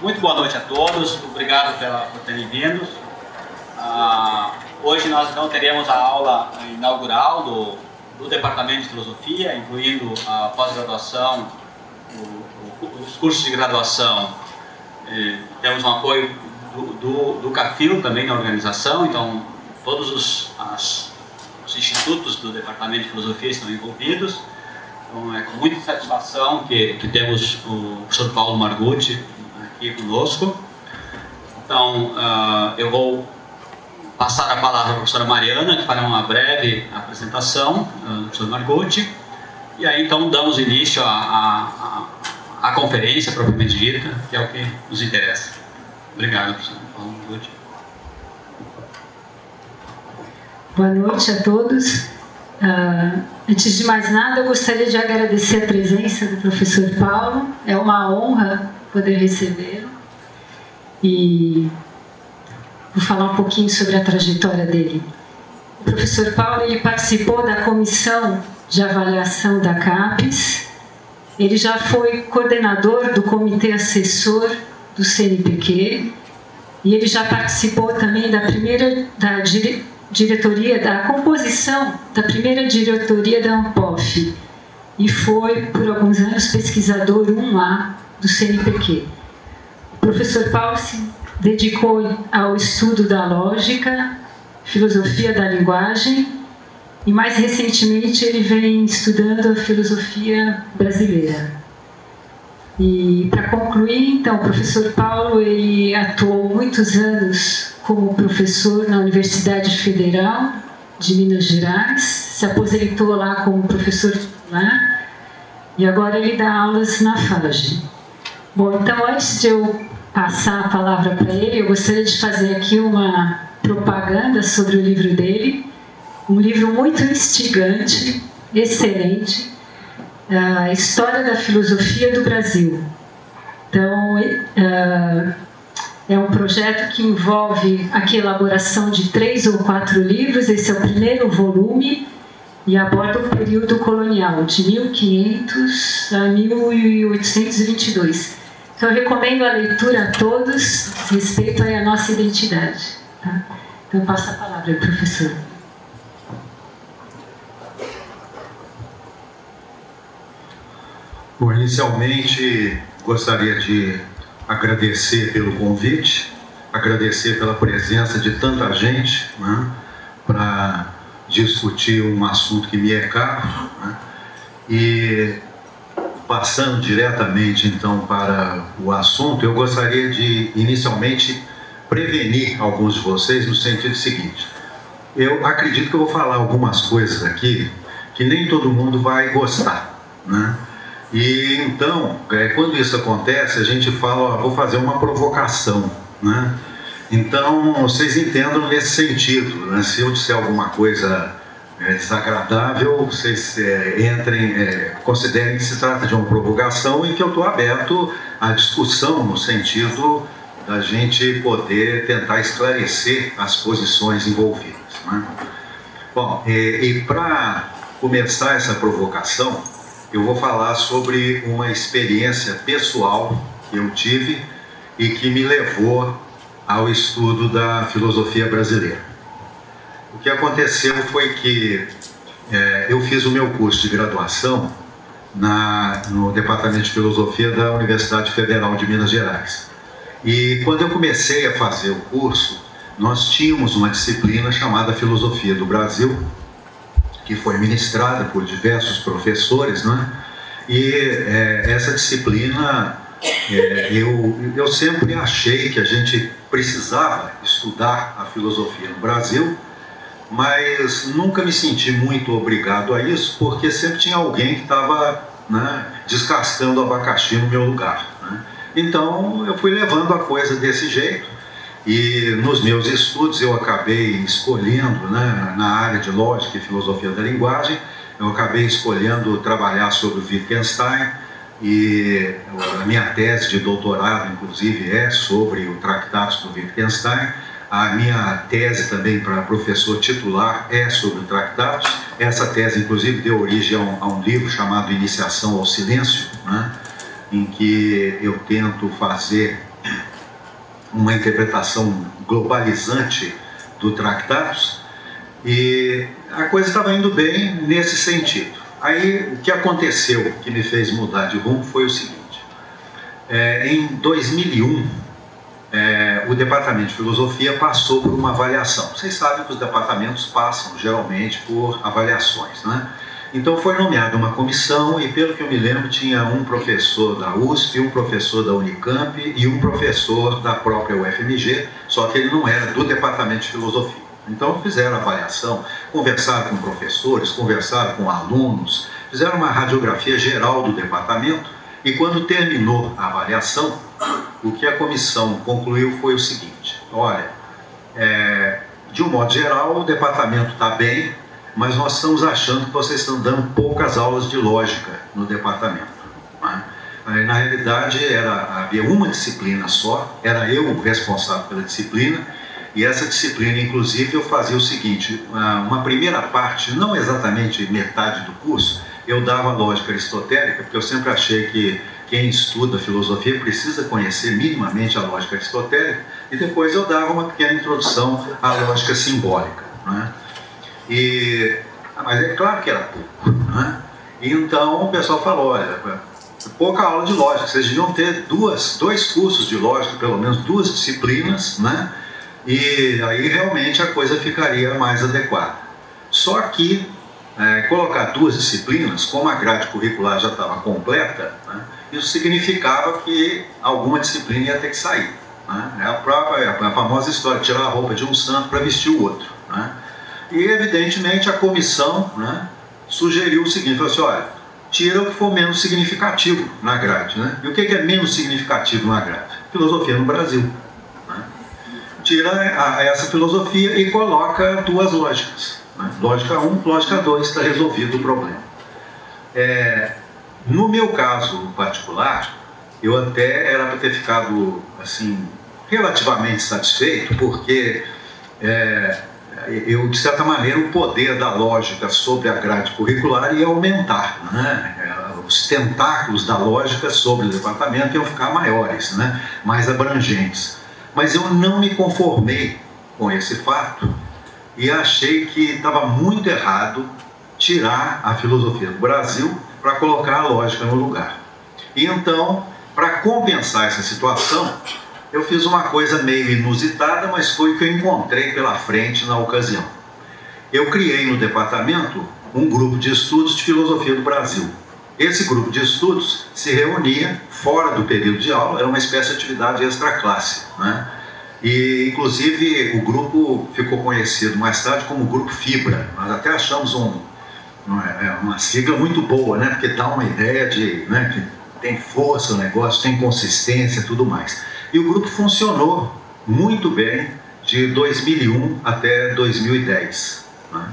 Muito boa noite a todos, obrigado por terem vindo. Hoje nós então teremos a aula inaugural do Departamento de Filosofia, incluindo a pós-graduação, os cursos de graduação. Temos um apoio do CAFIL também na organização, então todos os institutos do Departamento de Filosofia estão envolvidos. Então é com muita satisfação que temos o professor Paulo Margutti aqui conosco. Então eu vou passar a palavra à professora Mariana, que fará uma breve apresentação do professor Margutti, e aí então damos início à conferência propriamente dita, que é o que nos interessa. Obrigado, professor Paulo Margutti. Boa noite a todos. Antes de mais nada, eu gostaria de agradecer a presença do professor Paulo. É uma honra poder recebê-lo. E vou falar um pouquinho sobre a trajetória dele. O professor Paulo ele participou da comissão de avaliação da CAPES. Ele já foi coordenador do comitê assessor do CNPq. E ele já participou também da composição da primeira diretoria da ANPOF e foi, por alguns anos, pesquisador 1A do CNPq. O professor Paulo se dedicou ao estudo da lógica, filosofia da linguagem e, mais recentemente, ele vem estudando a filosofia brasileira. E, para concluir, então, o professor Paulo ele atuou muitos anos como professor na Universidade Federal de Minas Gerais, se aposentou lá como professor titular e agora ele dá aulas na FAGE. Bom, então antes de eu passar a palavra para ele, eu gostaria de fazer aqui uma propaganda sobre o livro dele, um livro muito instigante, excelente, a História da Filosofia do Brasil. Então, é um projeto que envolve aqui a elaboração de 3 ou 4 livros. Esse é o primeiro volume e aborda o período colonial, de 1500 a 1822. Então, eu recomendo a leitura a todos, respeito à nossa identidade. Tá? Então, eu passo a palavra ao professor. Bom, inicialmente, gostaria de agradecer pelo convite, agradecer pela presença de tanta gente, né, para discutir um assunto que me é caro, né, e passando diretamente então para o assunto, eu gostaria de inicialmente prevenir alguns de vocês no sentido seguinte: eu acredito que eu vou falar algumas coisas aqui que nem todo mundo vai gostar, né? E então, quando isso acontece, a gente fala, vou fazer uma provocação, né? Então, vocês entendam nesse sentido, né? Se eu disser alguma coisa desagradável, vocês considerem que se trata de uma provocação e que eu estou aberto à discussão no sentido da gente poder tentar esclarecer as posições envolvidas, né? Bom, e para começar essa provocação, eu vou falar sobre uma experiência pessoal que eu tive e que me levou ao estudo da filosofia brasileira. O que aconteceu foi que eu fiz o meu curso de graduação no Departamento de Filosofia da Universidade Federal de Minas Gerais. E quando eu comecei a fazer o curso, nós tínhamos uma disciplina chamada Filosofia do Brasil, que foi ministrada por diversos professores, né? E essa disciplina, eu sempre achei que a gente precisava estudar a filosofia no Brasil, mas nunca me senti muito obrigado a isso, porque sempre tinha alguém que estava, né, descascando abacaxi no meu lugar, né? Então eu fui levando a coisa desse jeito. E nos meus estudos eu acabei escolhendo, né, na área de lógica e filosofia da linguagem, eu acabei escolhendo trabalhar sobre o Wittgenstein, e a minha tese de doutorado, inclusive, é sobre o Tractatus do Wittgenstein. A minha tese também para professor titular é sobre o Tractatus. Essa tese, inclusive, deu origem a um livro chamado Iniciação ao Silêncio, né, em que eu tento fazer uma interpretação globalizante do Tractatus, e a coisa estava indo bem nesse sentido. Aí o que aconteceu que me fez mudar de rumo foi o seguinte: em 2001 o Departamento de Filosofia passou por uma avaliação. Vocês sabem que os departamentos passam geralmente por avaliações, né? Então foi nomeada uma comissão e, pelo que eu me lembro, tinha um professor da USP, um professor da Unicamp e um professor da própria UFMG, só que ele não era do Departamento de Filosofia. Então fizeram a avaliação, conversaram com professores, conversaram com alunos, fizeram uma radiografia geral do departamento, e quando terminou a avaliação, o que a comissão concluiu foi o seguinte: olha, de um modo geral o departamento está bem, mas nós estamos achando que vocês estão dando poucas aulas de lógica no departamento, né? Na realidade havia uma disciplina só, era eu o responsável pela disciplina, e essa disciplina, inclusive, eu fazia o seguinte: uma primeira parte, não exatamente metade do curso, eu dava lógica aristotélica, porque eu sempre achei que quem estuda filosofia precisa conhecer minimamente a lógica aristotélica, e depois eu dava uma pequena introdução à lógica simbólica, né? Mas é claro que era pouco, né? Então o pessoal falou: olha, pouca aula de lógica, vocês deviam ter dois cursos de lógica, pelo menos 2 disciplinas, né? E aí realmente a coisa ficaria mais adequada. Só que colocar 2 disciplinas, como a grade curricular já estava completa, né, isso significava que alguma disciplina ia ter que sair, né? A famosa história, tirar a roupa de um santo para vestir o outro, né? E evidentemente a comissão, né, sugeriu o seguinte: falou assim, olha, tira o que for menos significativo na grade, né? E o que é menos significativo na grade? Filosofia no Brasil, né? Tira essa filosofia e coloca 2 lógicas, né? Lógica 1, lógica 2, está resolvido o problema. No meu caso particular, eu até era para ter ficado assim relativamente satisfeito, porque eu, de certa maneira, o poder da lógica sobre a grade curricular ia aumentar, né? Os tentáculos da lógica sobre o departamento iam ficar maiores, né? Mais abrangentes. Mas eu não me conformei com esse fato e achei que estava muito errado tirar a filosofia do Brasil para colocar a lógica no lugar. E então, para compensar essa situação, eu fiz uma coisa meio inusitada, mas foi o que eu encontrei pela frente na ocasião. Eu criei no departamento um grupo de estudos de filosofia do Brasil. Esse grupo de estudos se reunia fora do período de aula, era uma espécie de atividade extra-classe, né? E, inclusive, o grupo ficou conhecido mais tarde como Grupo Fibra. Nós até achamos uma sigla muito boa, né? Porque dá uma ideia de, né, que tem força o negócio, tem consistência e tudo mais. E o grupo funcionou muito bem de 2001 até 2010, né?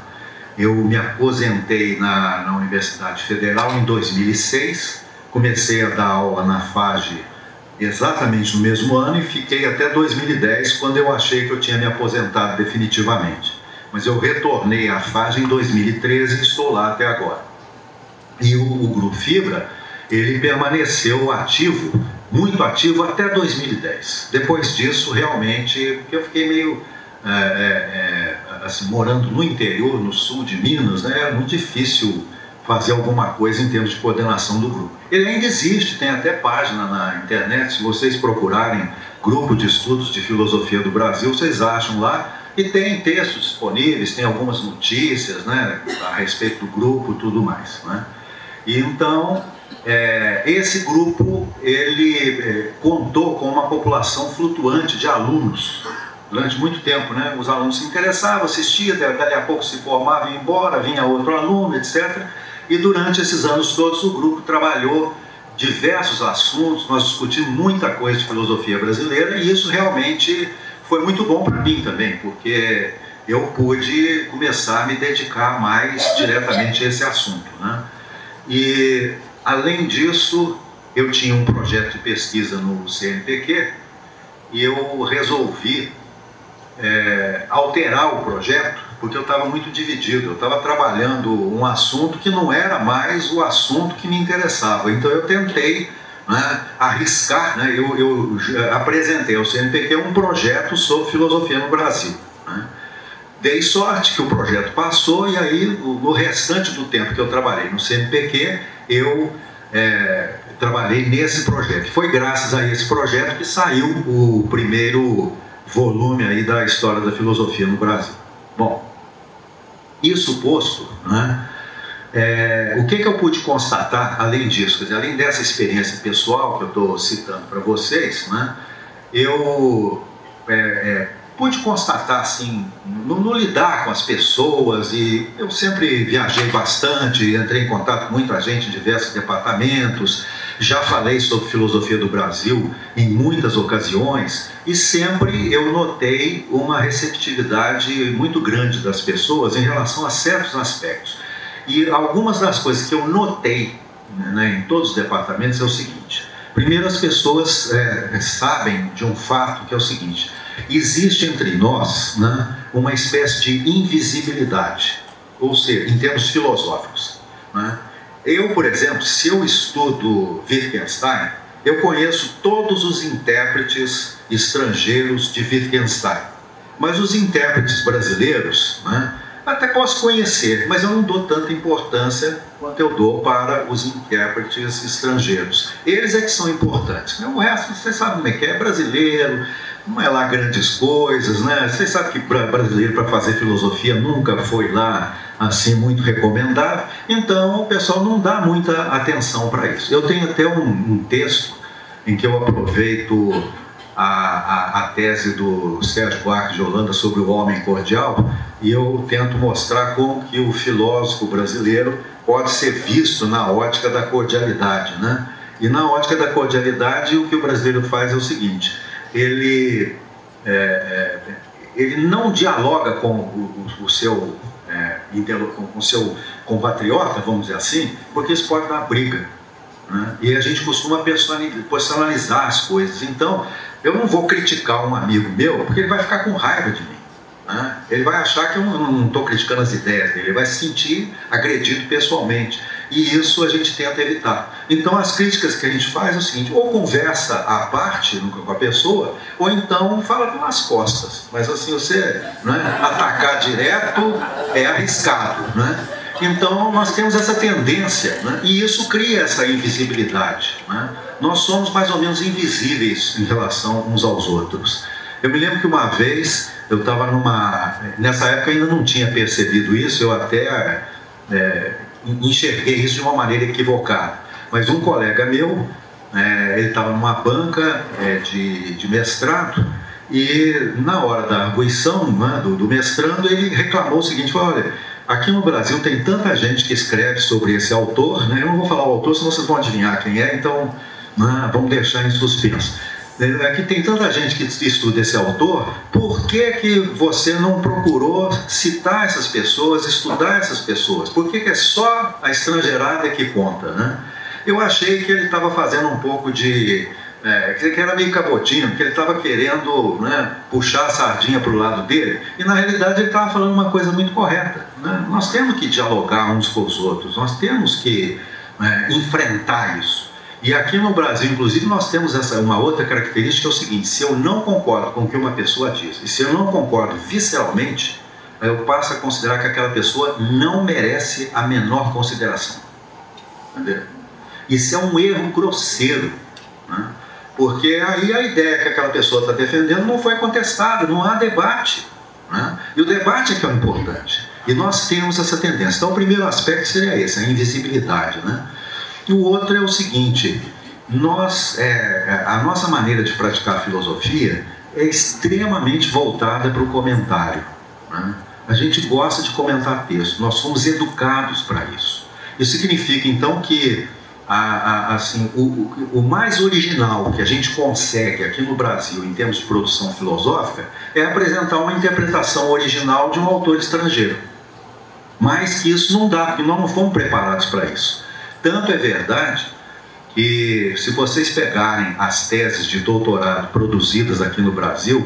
Eu me aposentei na Universidade Federal em 2006, comecei a dar aula na FAGE exatamente no mesmo ano e fiquei até 2010, quando eu achei que eu tinha me aposentado definitivamente. Mas eu retornei à FAGE em 2013 e estou lá até agora. E o Grupo Fibra, ele permaneceu ativo, muito ativo até 2010. Depois disso, realmente, porque eu fiquei meio assim, morando no interior, no sul de Minas, né, é muito difícil fazer alguma coisa em termos de coordenação do grupo. Ele ainda existe, tem até página na internet, se vocês procurarem Grupo de Estudos de Filosofia do Brasil, vocês acham lá, e tem textos disponíveis, tem algumas notícias, né, a respeito do grupo e tudo mais, né? E então, esse grupo, ele contou com uma população flutuante de alunos durante muito tempo, né? Os alunos se interessavam, assistiam, dali a pouco se formavam e iam embora, vinha outro aluno, etc. E durante esses anos todos o grupo trabalhou diversos assuntos, nós discutimos muita coisa de filosofia brasileira, e isso realmente foi muito bom para mim também, porque eu pude começar a me dedicar mais diretamente a esse assunto, né? E, além disso, eu tinha um projeto de pesquisa no CNPq e eu resolvi alterar o projeto, porque eu estava muito dividido. Eu estava trabalhando um assunto que não era mais o assunto que me interessava. Então eu tentei né, arriscar, né, eu apresentei ao CNPq um projeto sobre filosofia no Brasil. Né. Dei sorte que o projeto passou e aí no restante do tempo que eu trabalhei no CNPq, eu trabalhei nesse projeto. Foi graças a esse projeto que saiu o primeiro volume aí da história da filosofia no Brasil. Bom, isso posto, né, o que eu pude constatar além disso, quer dizer, além dessa experiência pessoal que eu estou citando para vocês, né, eu pude constatar assim, no lidar com as pessoas, e eu sempre viajei bastante, entrei em contato com muita gente em diversos departamentos, já falei sobre filosofia do Brasil em muitas ocasiões, e sempre eu notei uma receptividade muito grande das pessoas em relação a certos aspectos. E algumas das coisas que eu notei, né, em todos os departamentos é o seguinte: primeiro, as pessoas sabem de um fato que é o seguinte: existe entre nós, né, uma espécie de invisibilidade, ou seja, em termos filosóficos. Né? Eu, por exemplo, se eu estudo Wittgenstein, eu conheço todos os intérpretes estrangeiros de Wittgenstein, mas os intérpretes brasileiros, né, até posso conhecer, mas eu não dou tanta importância quanto eu dou para os intérpretes estrangeiros. Eles é que são importantes. O resto, vocês sabem como é que é brasileiro, não é lá grandes coisas, né? Vocês sabem que brasileiro para fazer filosofia nunca foi lá assim muito recomendável, então o pessoal não dá muita atenção para isso. Eu tenho até um texto em que eu aproveito a tese do Sérgio Buarque de Holanda sobre o homem cordial, e eu tento mostrar como que o filósofo brasileiro pode ser visto na ótica da cordialidade, né? E na ótica da cordialidade, o que o brasileiro faz é o seguinte: ele não dialoga com o seu compatriota, vamos dizer assim, porque isso pode dar briga, né? E a gente costuma personalizar as coisas. Então, eu não vou criticar um amigo meu, porque ele vai ficar com raiva de mim, né? Ele vai achar que eu não estou criticando as ideias dele, ele vai se sentir agredido pessoalmente. E isso a gente tenta evitar. Então, as críticas que a gente faz é o seguinte: ou conversa à parte com a pessoa, ou então fala pelas costas. Mas assim, você, né, atacar direto é arriscado, né? Então, nós temos essa tendência, né? E isso cria essa invisibilidade, né? Nós somos mais ou menos invisíveis em relação uns aos outros. Eu me lembro que uma vez eu estava nessa época eu ainda não tinha percebido isso, eu até enxerguei isso de uma maneira equivocada. Mas um colega meu, ele estava numa banca de mestrado, e na hora da arguição, né, do mestrando, ele reclamou o seguinte: falou, olha, aqui no Brasil tem tanta gente que escreve sobre esse autor, né? Eu não vou falar o autor, senão vocês vão adivinhar quem é, então vamos deixar em suspenso. Aqui tem tanta gente que estuda esse autor, por que você não procurou citar essas pessoas, estudar essas pessoas? Por que é só a estrangeirada que conta, né? Eu achei que ele estava fazendo um pouco de... que era meio cabotinho, porque ele estava querendo, né, puxar a sardinha para o lado dele, e na realidade ele estava falando uma coisa muito correta, né? Nós temos que dialogar uns com os outros, nós temos que enfrentar isso. E aqui no Brasil, inclusive, nós temos uma outra característica, é o seguinte: se eu não concordo com o que uma pessoa diz, e se eu não concordo visceralmente, eu passo a considerar que aquela pessoa não merece a menor consideração. Entendeu? Isso é um erro grosseiro, né? Porque aí a ideia que aquela pessoa está defendendo não foi contestada, não há debate, né? E o debate é que é o importante. E nós temos essa tendência. Então, o primeiro aspecto seria esse, a invisibilidade, né? E o outro é o seguinte: a nossa maneira de praticar a filosofia é extremamente voltada para o comentário, né? A gente gosta de comentar texto, nós somos educados para isso. Isso significa, então, que assim, o mais original que a gente consegue aqui no Brasil em termos de produção filosófica é apresentar uma interpretação original de um autor estrangeiro. Mais que isso não dá, porque nós não fomos preparados para isso. Tanto é verdade que, se vocês pegarem as teses de doutorado produzidas aqui no Brasil,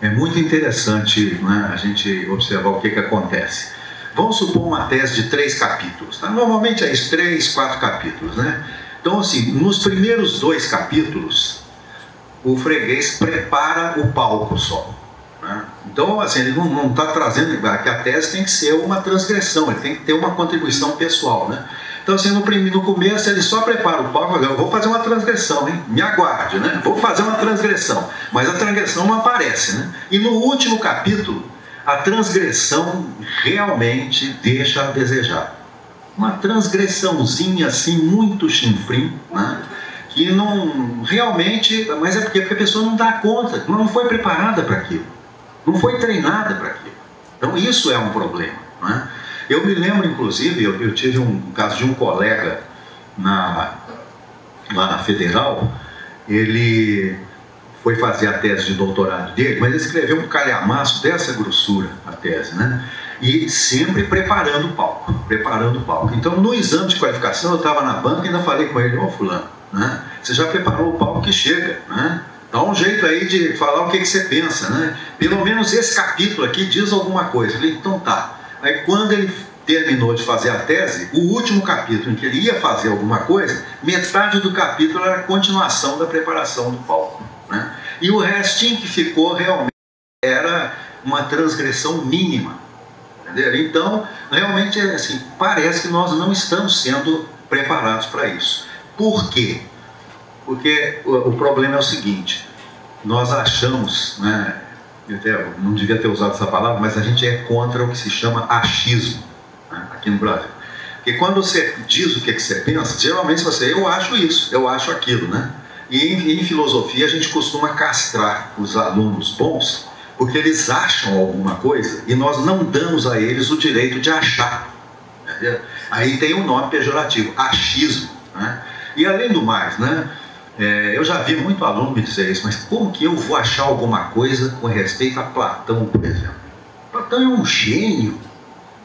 é muito interessante, né, a gente observar o que acontece. Vamos supor uma tese de 3 capítulos, tá? Normalmente é isso, 3, 4 capítulos, né? Então, assim, nos primeiros 2 capítulos, o freguês prepara o palco só, né? Então, assim, ele não está trazendo que a tese tem que ser uma transgressão, ele tem que ter uma contribuição pessoal, né? Então, assim, no começo ele só prepara o palco, eu vou fazer uma transgressão, hein? Me aguarde, né? Vou fazer uma transgressão, mas a transgressão não aparece, né? E no último capítulo, a transgressão realmente deixa a desejar. Uma transgressãozinha assim, muito chinfrim, né? Que não realmente, mas é porque a pessoa não dá conta, não foi preparada para aquilo, não foi treinada para aquilo. Então isso é um problema, né? Eu me lembro, inclusive, eu tive um caso de um colega lá na Federal. Ele foi fazer a tese de doutorado dele, mas ele escreveu um calhamaço dessa grossura, a tese, né? E sempre preparando o palco, preparando o palco. Então, no exame de qualificação, eu estava na banca e ainda falei com ele: ô fulano, né? Você já preparou o palco que chega, né? Dá um jeito aí de falar o que você pensa, né? Pelo menos esse capítulo aqui diz alguma coisa. Eu falei: então tá. Aí quando ele terminou de fazer a tese, o último capítulo em que ele ia fazer alguma coisa, metade do capítulo era a continuação da preparação do palco, né? E o restinho que ficou realmente era uma transgressão mínima, entendeu? Então, realmente, assim, parece que nós não estamos sendo preparados para isso. Por quê? Porque o problema é o seguinte: nós achamos, né, eu não devia ter usado essa palavra, mas a gente é contra o que se chama achismo, né, aqui no Brasil. Porque quando você diz o que você pensa, geralmente você: eu acho isso, eu acho aquilo, né? E em filosofia a gente costuma castrar os alunos bons, porque eles acham alguma coisa e nós não damos a eles o direito de achar, entendeu? Aí tem um nome pejorativo, achismo, né? E além do mais, né, eu já vi muito aluno me dizer isso: mas como que eu vou achar alguma coisa com respeito a Platão, por exemplo? Platão é um gênio,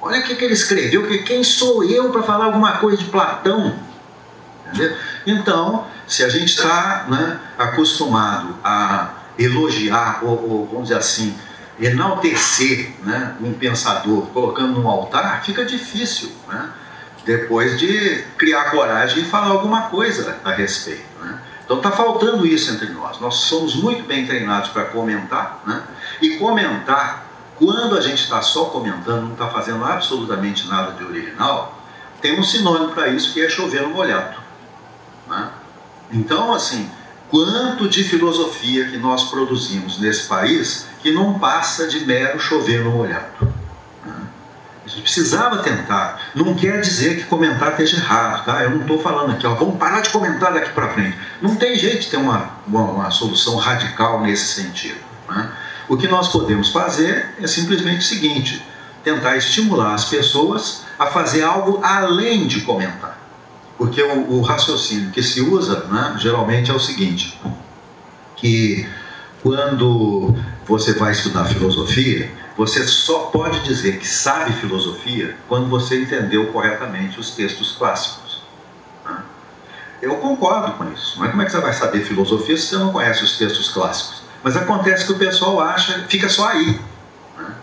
olha o que ele escreveu, quem sou eu para falar alguma coisa de Platão? Entendeu? Então, se a gente está, né, acostumado a elogiar, ou vamos dizer assim, enaltecer, né, um pensador, colocando num altar, fica difícil, né, depois de criar coragem e falar alguma coisa a respeito, né? Então está faltando isso entre nós. Nós somos muito bem treinados para comentar, né? E comentar, quando a gente está só comentando, não está fazendo absolutamente nada de original, tem um sinônimo para isso, que é chover no molhado, né? Então, assim, quanto de filosofia que nós produzimos nesse país que não passa de mero chover no molhado, né? A gente precisava tentar. Não quer dizer que comentar esteja errado, tá? Eu não estou falando aqui, ó, vamos parar de comentar daqui para frente. Não tem jeito de ter uma solução radical nesse sentido, né? O que nós podemos fazer é simplesmente o seguinte: tentar estimular as pessoas a fazer algo além de comentar. Porque o raciocínio que se usa, né, geralmente é o seguinte: que quando você vai estudar filosofia, você só pode dizer que sabe filosofia quando você entendeu corretamente os textos clássicos, né? Eu concordo com isso, mas como é que você vai saber filosofia se você não conhece os textos clássicos? Mas acontece que o pessoal acha, fica só aí, né?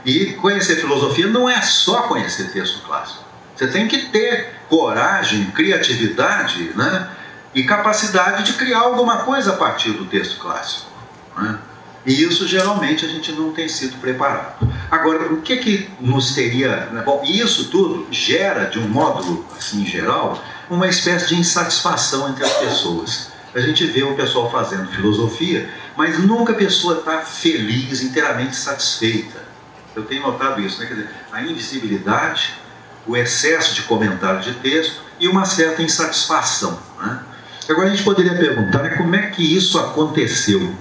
E conhecer filosofia não é só conhecer texto clássico. Você tem que ter coragem, criatividade, né, e capacidade de criar alguma coisa a partir do texto clássico, né? E isso geralmente a gente não tem sido preparado. Agora, o que nos teria... Bom, isso tudo gera, de um modo assim geral, uma espécie de insatisfação entre as pessoas. A gente vê o pessoal fazendo filosofia, mas nunca a pessoa está feliz, inteiramente satisfeita. Eu tenho notado isso, né? Quer dizer, a invisibilidade, o excesso de comentário de texto e uma certa insatisfação, né? Agora a gente poderia perguntar, né, como é que isso aconteceu,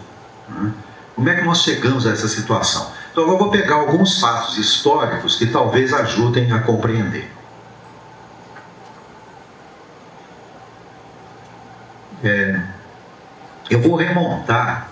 né? Como é que nós chegamos a essa situação? Então eu vou pegar alguns fatos históricos que talvez ajudem a compreender. Eu vou remontar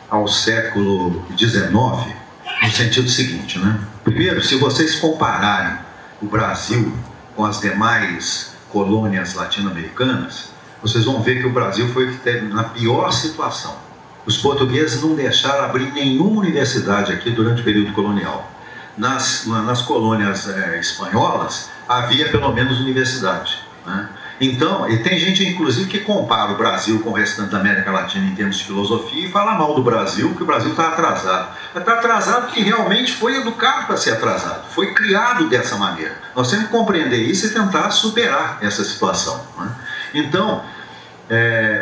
ao século XIX no sentido seguinte, né? Primeiro, se vocês compararem o Brasil com as demais colônias latino-americanas, vocês vão ver que o Brasil foi o que teve na pior situação. Os portugueses não deixaram abrir nenhuma universidade aqui durante o período colonial. Nas colônias espanholas havia pelo menos universidade, né? Então, e tem gente, inclusive, que compara o Brasil com o restante da América Latina em termos de filosofia e fala mal do Brasil, que o Brasil está atrasado. Está atrasado porque realmente foi educado para ser atrasado, foi criado dessa maneira. Nós temos que compreender isso e tentar superar essa situação, né? Então,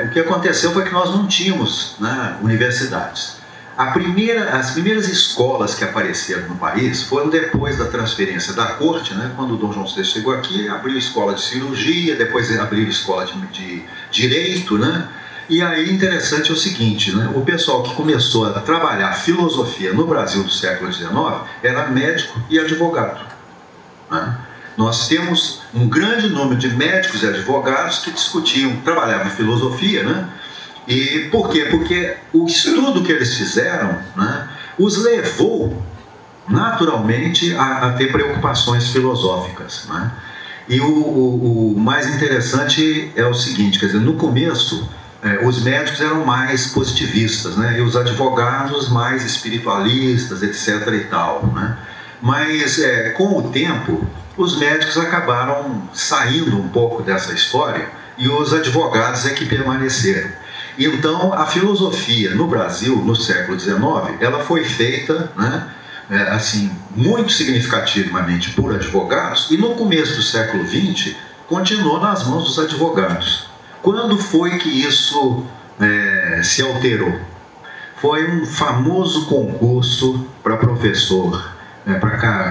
o que aconteceu foi que nós não tínhamos, né, universidades. As primeiras escolas que apareceram no país foram depois da transferência da corte, né? Quando o Dom João VI chegou aqui, abriu escola de cirurgia, depois abriu escola de direito, né? E aí interessante é o seguinte, né? O pessoal que começou a trabalhar filosofia no Brasil do século XIX era médico e advogado, né? Nós temos um grande número de médicos e advogados que trabalhavam em filosofia, né? E por quê? Porque o estudo que eles fizeram, né, os levou naturalmente a ter preocupações filosóficas, né? E o mais interessante é o seguinte, quer dizer, no começo os médicos eram mais positivistas, né, e os advogados mais espiritualistas, etc. e tal, né? Mas com o tempo os médicos acabaram saindo um pouco dessa história e os advogados é que permaneceram. Então, a filosofia no Brasil, no século XIX, ela foi feita, né, assim, muito significativamente por advogados, e no começo do século XX, continuou nas mãos dos advogados. Quando foi que isso se alterou? Foi um famoso concurso para professor,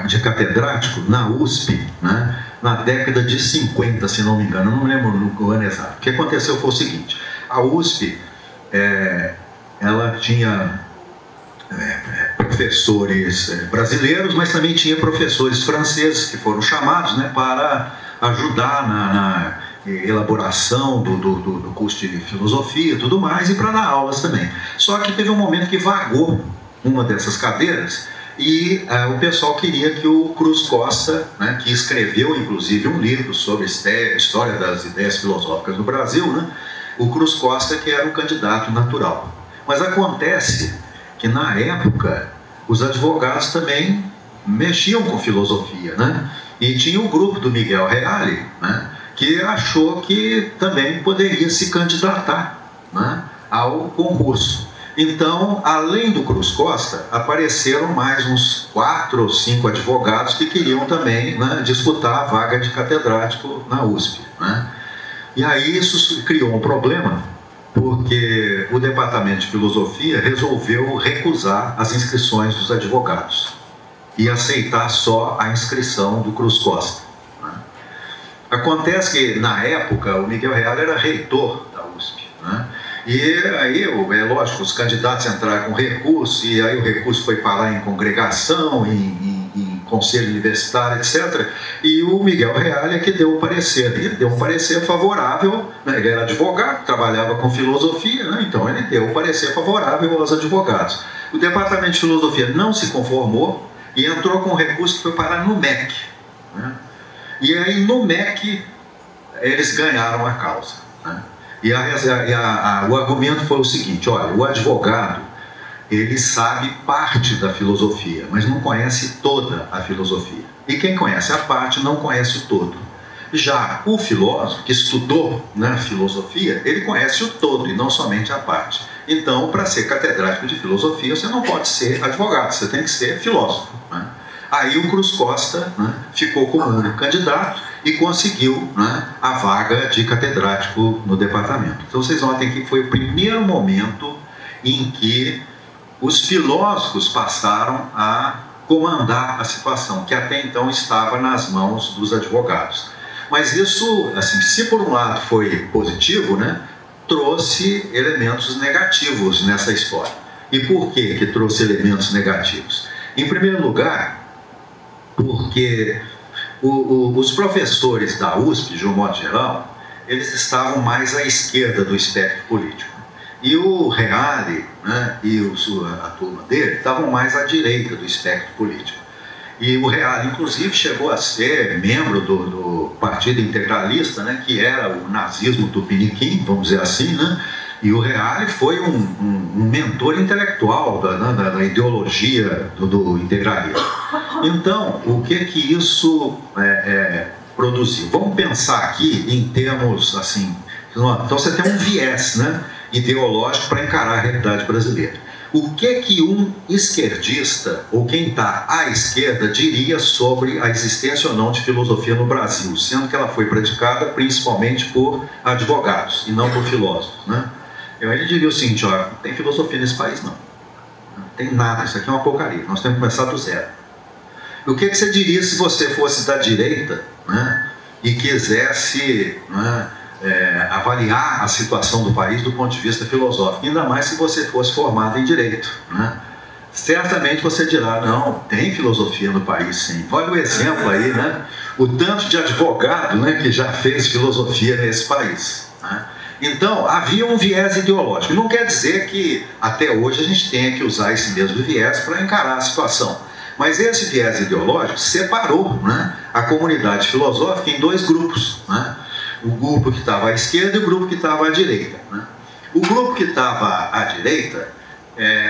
de catedrático, na USP, né, na década de 50, se não me engano, eu não me lembro o ano exato. O que aconteceu foi o seguinte: a USP, ela tinha professores brasileiros, mas também tinha professores franceses que foram chamados, né, para ajudar na elaboração do curso de filosofia e tudo mais, e para dar aulas também. Só que teve um momento que vagou uma dessas cadeiras e o pessoal queria que o Cruz Costa, né, que escreveu inclusive um livro sobre a história das ideias filosóficas no Brasil, né, o Cruz Costa, que era um candidato natural. Mas acontece que na época os advogados também mexiam com filosofia, né? E tinha um grupo do Miguel Reale, né, que achou que também poderia se candidatar, né, ao concurso. Então, além do Cruz Costa, apareceram mais uns 4 ou 5 advogados que queriam também, né, disputar a vaga de catedrático na USP, né? E aí isso criou um problema, porque o Departamento de Filosofia resolveu recusar as inscrições dos advogados e aceitar só a inscrição do Cruz Costa, né? Acontece que, na época, o Miguel Reale era reitor da USP, né? E aí, é lógico, os candidatos entraram com recurso, e aí o recurso foi parar em congregação, em conselho universitário, etc. E o Miguel Reale é que deu o parecer. Ele deu um parecer favorável, né? Ele era advogado, trabalhava com filosofia, né? Então ele deu o parecer favorável aos advogados. O Departamento de Filosofia não se conformou e entrou com um recurso que foi parar no MEC, né? E aí no MEC eles ganharam a causa, né? E o argumento foi o seguinte: olha, o advogado, ele sabe parte da filosofia, mas não conhece toda a filosofia. E quem conhece a parte não conhece o todo. Já o filósofo, que estudou, né, filosofia, ele conhece o todo e não somente a parte. Então, para ser catedrático de filosofia, você não pode ser advogado, você tem que ser filósofo, né? Aí o Cruz Costa, né, ficou como único candidato e conseguiu, né, a vaga de catedrático no departamento. Então vocês notem que foi o primeiro momento em que os filósofos passaram a comandar a situação, que até então estava nas mãos dos advogados. Mas isso, assim, se por um lado foi positivo, né, trouxe elementos negativos nessa história. E por que trouxe elementos negativos? Em primeiro lugar, porque os professores da USP, de um modo geral, eles estavam mais à esquerda do espectro político. E o Reale, né, e a turma dele estavam mais à direita do espectro político. E o Reale, inclusive, chegou a ser membro do Partido Integralista, né, que era o nazismo tupiniquim, vamos dizer assim, né? E o Reale foi um mentor intelectual da ideologia do integralismo. Então, o que isso produziu. Vamos pensar aqui em termos assim, então você tem um viés, né, ideológico para encarar a realidade brasileira. O que um esquerdista, ou quem está à esquerda, diria sobre a existência ou não de filosofia no Brasil, sendo que ela foi praticada principalmente por advogados e não por filósofos, né? Ele diria o seguinte: ó, não tem filosofia nesse país não, não tem nada, isso aqui é uma porcaria, nós temos que começar do zero. O que você diria se você fosse da direita, né, e quisesse, né, avaliar a situação do país do ponto de vista filosófico, ainda mais se você fosse formado em direito, né? Certamente você dirá: não, tem filosofia no país sim. Olha o exemplo aí, né? O tanto de advogado, né, que já fez filosofia nesse país, né? Então havia um viés ideológico. Não quer dizer que até hoje a gente tenha que usar esse mesmo viés para encarar a situação, mas esse viés ideológico separou, né, a comunidade filosófica em dois grupos, né? O grupo que estava à esquerda e o grupo que estava à direita, né? O grupo que estava à direita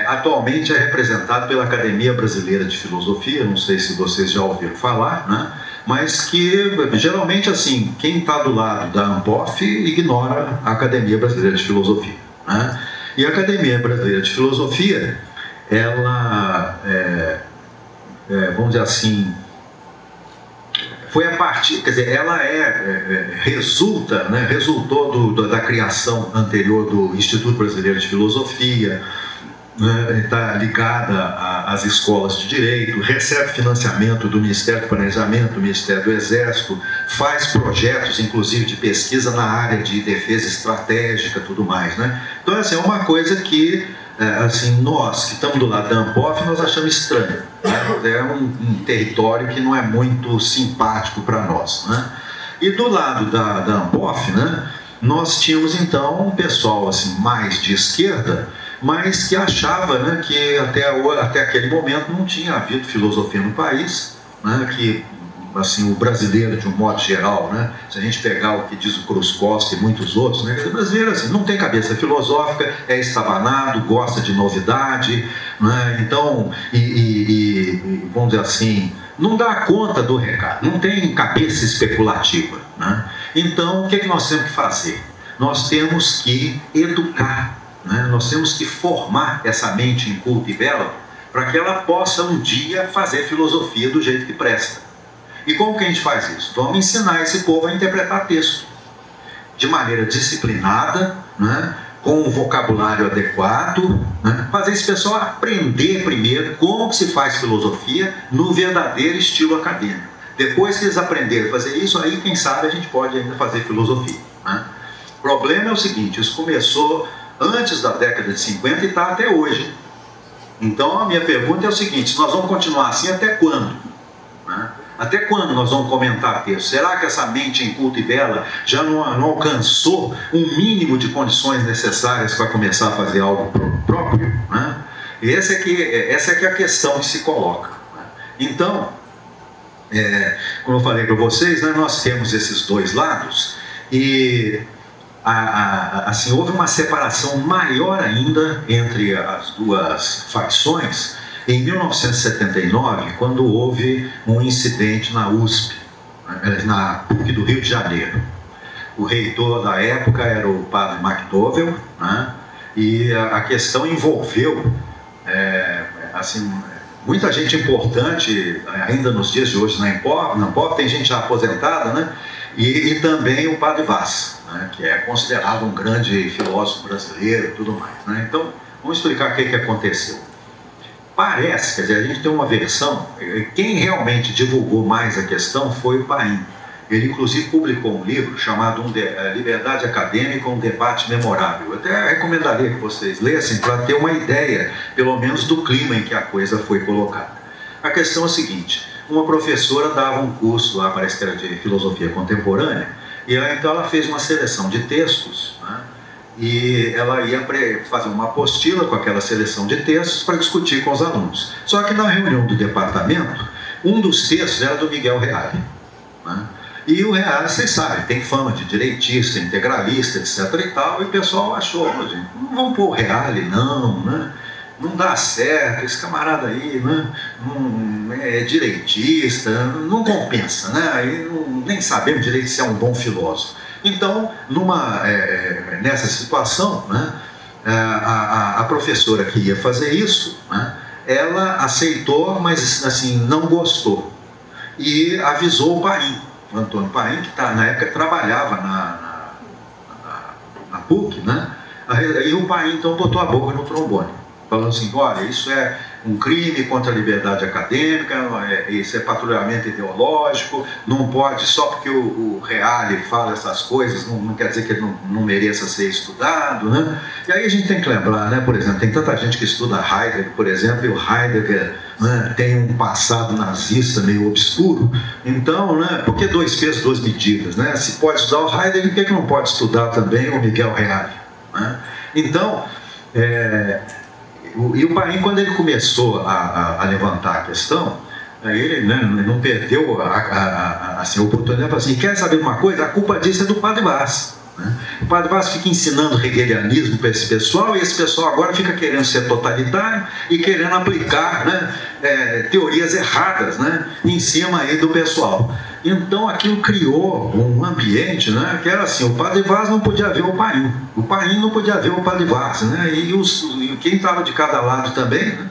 atualmente é representado pela Academia Brasileira de Filosofia, não sei se vocês já ouviram falar, né? Mas que geralmente, assim, quem está do lado da ANPOF ignora a Academia Brasileira de Filosofia, né? E a Academia Brasileira de Filosofia, ela, vamos dizer assim, foi a partir, quer dizer, ela resultou da criação anterior do Instituto Brasileiro de Filosofia, né, está ligada às escolas de direito, recebe financiamento do Ministério do Planejamento, do Ministério do Exército, faz projetos, inclusive, de pesquisa na área de defesa estratégica, tudo mais, né? Então, assim, é uma coisa que, assim, nós que estamos do lado da ANPOF, nós achamos estranho, né? É um território que não é muito simpático para nós, né? E do lado da ANPOF, né, nós tínhamos então um pessoal assim, mais de esquerda, mas que achava, né, que até aquele momento não tinha havido filosofia no país, né, que assim, o brasileiro de um modo geral, né, se a gente pegar o que diz o Cruz Costa e muitos outros, né, o brasileiro assim, não tem cabeça filosófica, é estabanado, gosta de novidade, né, então, vamos dizer assim, não dá conta do recado, não tem cabeça especulativa, né? Então, o que nós temos que fazer? Nós temos que educar, né? Nós temos que formar essa mente inculta e bela para que ela possa um dia fazer filosofia do jeito que presta. E como que a gente faz isso? Vamos ensinar esse povo a interpretar texto de maneira disciplinada, né? Com um vocabulário adequado, né? Fazer esse pessoal aprender primeiro como que se faz filosofia no verdadeiro estilo acadêmico. Depois que eles aprenderem a fazer isso, aí quem sabe a gente pode ainda fazer filosofia, né? O problema é o seguinte: isso começou antes da década de 50 e está até hoje. Então a minha pergunta é o seguinte: nós vamos continuar assim até quando? Né? Até quando nós vamos comentar texto? Será que essa mente inculta e bela já não alcançou um mínimo de condições necessárias para começar a fazer algo próprio, né? E essa é que é a questão que se coloca, né? Então, como eu falei para vocês, né, nós temos esses dois lados e assim, houve uma separação maior ainda entre as duas facções em 1979, quando houve um incidente na USP, na PUC do Rio de Janeiro. O reitor da época era o padre McDowell, né? E a questão envolveu assim, muita gente importante ainda nos dias de hoje na ANPOF, tem gente já aposentada, né? E também o padre Vaz, né? Que é considerado um grande filósofo brasileiro e tudo mais, né? Então, vamos explicar o que aconteceu. Parece, quer dizer, a gente tem uma versão, quem realmente divulgou mais a questão foi o Paim. Ele inclusive publicou um livro chamado Liberdade Acadêmica, um debate memorável. Eu até recomendaria que vocês lessem para ter uma ideia, pelo menos, do clima em que a coisa foi colocada. A questão é a seguinte: uma professora dava um curso lá, parece que era de filosofia contemporânea, e então ela fez uma seleção de textos, né? E ela ia fazer uma apostila com aquela seleção de textos para discutir com os alunos. Só que na reunião do departamento, um dos textos era do Miguel Reale, né? E o Reale, vocês sabem, tem fama de direitista, integralista, etc. e tal, e o pessoal achou, não vamos pôr o Reale, não, né? não dá certo, esse camarada aí, né, não é direitista, não compensa, né? Aí nem sabemos direito se é um bom filósofo. Então, nessa situação, né, a professora que ia fazer isso, né, ela aceitou, mas assim, não gostou. E avisou o Paim, o Antônio Paim, que na época trabalhava na PUC, né? Aí o Paim então botou a boca no trombone, falando assim: olha, isso é um crime contra a liberdade acadêmica, isso é patrulhamento ideológico, não pode, só porque o Reale fala essas coisas, não quer dizer que ele não mereça ser estudado, né? E aí a gente tem que lembrar, né, por exemplo, tem tanta gente que estuda Heidegger, por exemplo, e o Heidegger, né, tem um passado nazista meio obscuro, então, né, por que 2 pesos, 2 medidas, né? Se pode estudar o Heidegger, por que não pode estudar também o Miguel Reale, né? Então, e o Paim, quando ele começou a levantar a questão, aí ele, né, não perdeu assim, a oportunidade, falou assim: quer saber uma coisa? A culpa disso é do Padre Vaz, né? O Padre Vaz fica ensinando hegelianismo para esse pessoal, e esse pessoal agora fica querendo ser totalitário e querendo aplicar, né, teorias erradas, né, em cima aí do pessoal. Então aquilo criou um ambiente, né, que era assim: o Padre Vaz não podia ver o Paim não podia ver o Padre Vaz, né, e quem estava de cada lado também, né?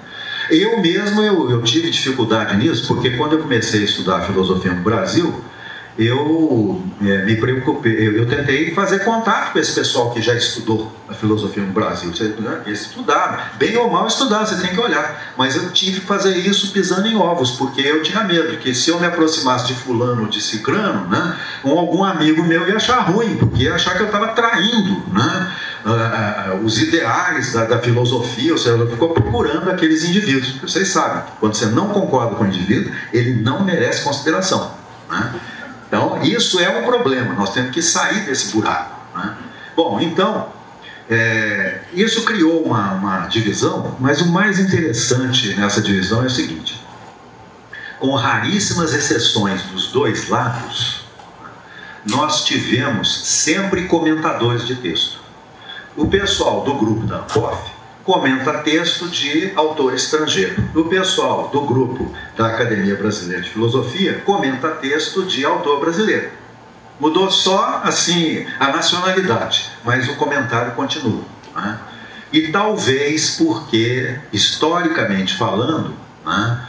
Eu mesmo, eu tive dificuldade nisso, porque quando eu comecei a estudar filosofia no Brasil, eu me preocupei, eu tentei fazer contato com esse pessoal que já estudou a filosofia no Brasil. Eles estudaram, bem ou mal estudaram, você tem que olhar, mas eu tive que fazer isso pisando em ovos, porque eu tinha medo de que se eu me aproximasse de fulano ou de cicrano, né, algum amigo meu ia achar ruim, porque ia achar que eu estava traindo, né, os ideais da filosofia, ou seja, ela ficou procurando aqueles indivíduos. Vocês sabem, quando você não concorda com o indivíduo, ele não merece consideração, né? Então, isso é um problema, nós temos que sair desse buraco, né? Bom, então, isso criou uma divisão, mas o mais interessante nessa divisão é o seguinte: com raríssimas exceções dos dois lados, nós tivemos sempre comentadores de texto. O pessoal do grupo da ANPOF comenta texto de autor estrangeiro. O pessoal do grupo da Academia Brasileira de Filosofia comenta texto de autor brasileiro. Mudou só, assim, a nacionalidade, mas o comentário continua, né? E talvez porque, historicamente falando, né,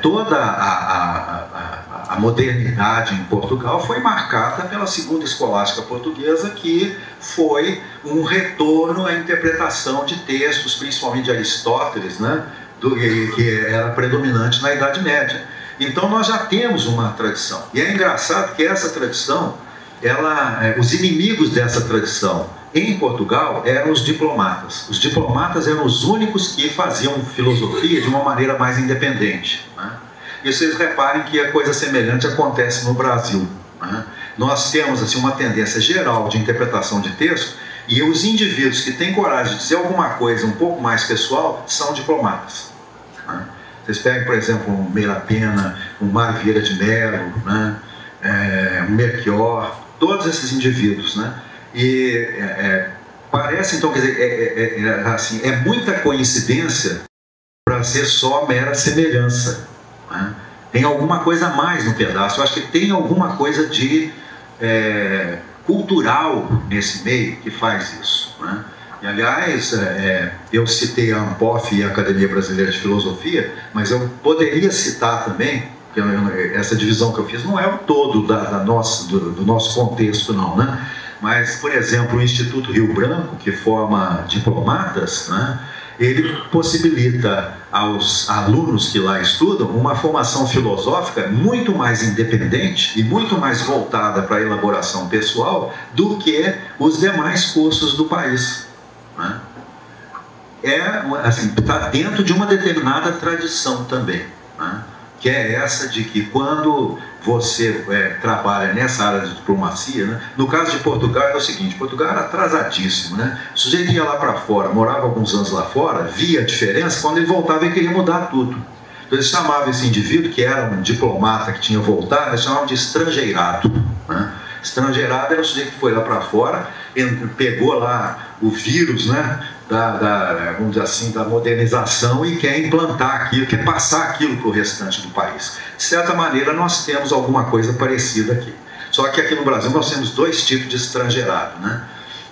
toda a modernidade em Portugal foi marcada pela segunda escolástica portuguesa, que foi um retorno à interpretação de textos, principalmente de Aristóteles, né, que era predominante na Idade Média. Então nós já temos uma tradição, e é engraçado que essa tradição, os inimigos dessa tradição em Portugal eram os diplomatas. Os diplomatas eram os únicos que faziam filosofia de uma maneira mais independente, né? E vocês reparem que a coisa semelhante acontece no Brasil, né? Nós temos assim, uma tendência geral de interpretação de texto, e os indivíduos que têm coragem de dizer alguma coisa um pouco mais pessoal são diplomatas, né? Vocês pegam, por exemplo, um Meira Pena, um Mário Vieira de Mello, né? Um Melchior, todos esses indivíduos, né? E parece, então, quer dizer, assim, é muita coincidência para ser só mera semelhança, né? Tem alguma coisa a mais no pedaço. Eu acho que tem alguma coisa de cultural nesse meio que faz isso, né? E, aliás, eu citei a ANPOF e a Academia Brasileira de Filosofia, mas eu poderia citar também, que essa divisão que eu fiz não é o todo do nosso contexto, não, né? Mas, por exemplo, o Instituto Rio Branco, que forma diplomatas, né, ele possibilita aos alunos que lá estudam uma formação filosófica muito mais independente e muito mais voltada para a elaboração pessoal do que os demais cursos do país, né? Assim, está dentro de uma determinada tradição também, né? Que é essa de que quando você trabalha nessa área de diplomacia, né? No caso de Portugal era o seguinte: Portugal era atrasadíssimo, né? O sujeito ia lá para fora, morava alguns anos lá fora, via a diferença, quando ele voltava ele queria mudar tudo. Então eles chamavam esse indivíduo, que era um diplomata que tinha voltado, eles chamavam de estrangeirado, né? Estrangeirado era o sujeito que foi lá para fora, pegou lá o vírus, né, vamos dizer assim, da modernização e quer implantar aquilo, quer passar aquilo para o restante do país. De certa maneira, nós temos alguma coisa parecida aqui. Só que aqui no Brasil nós temos dois tipos de estrangeirado, né?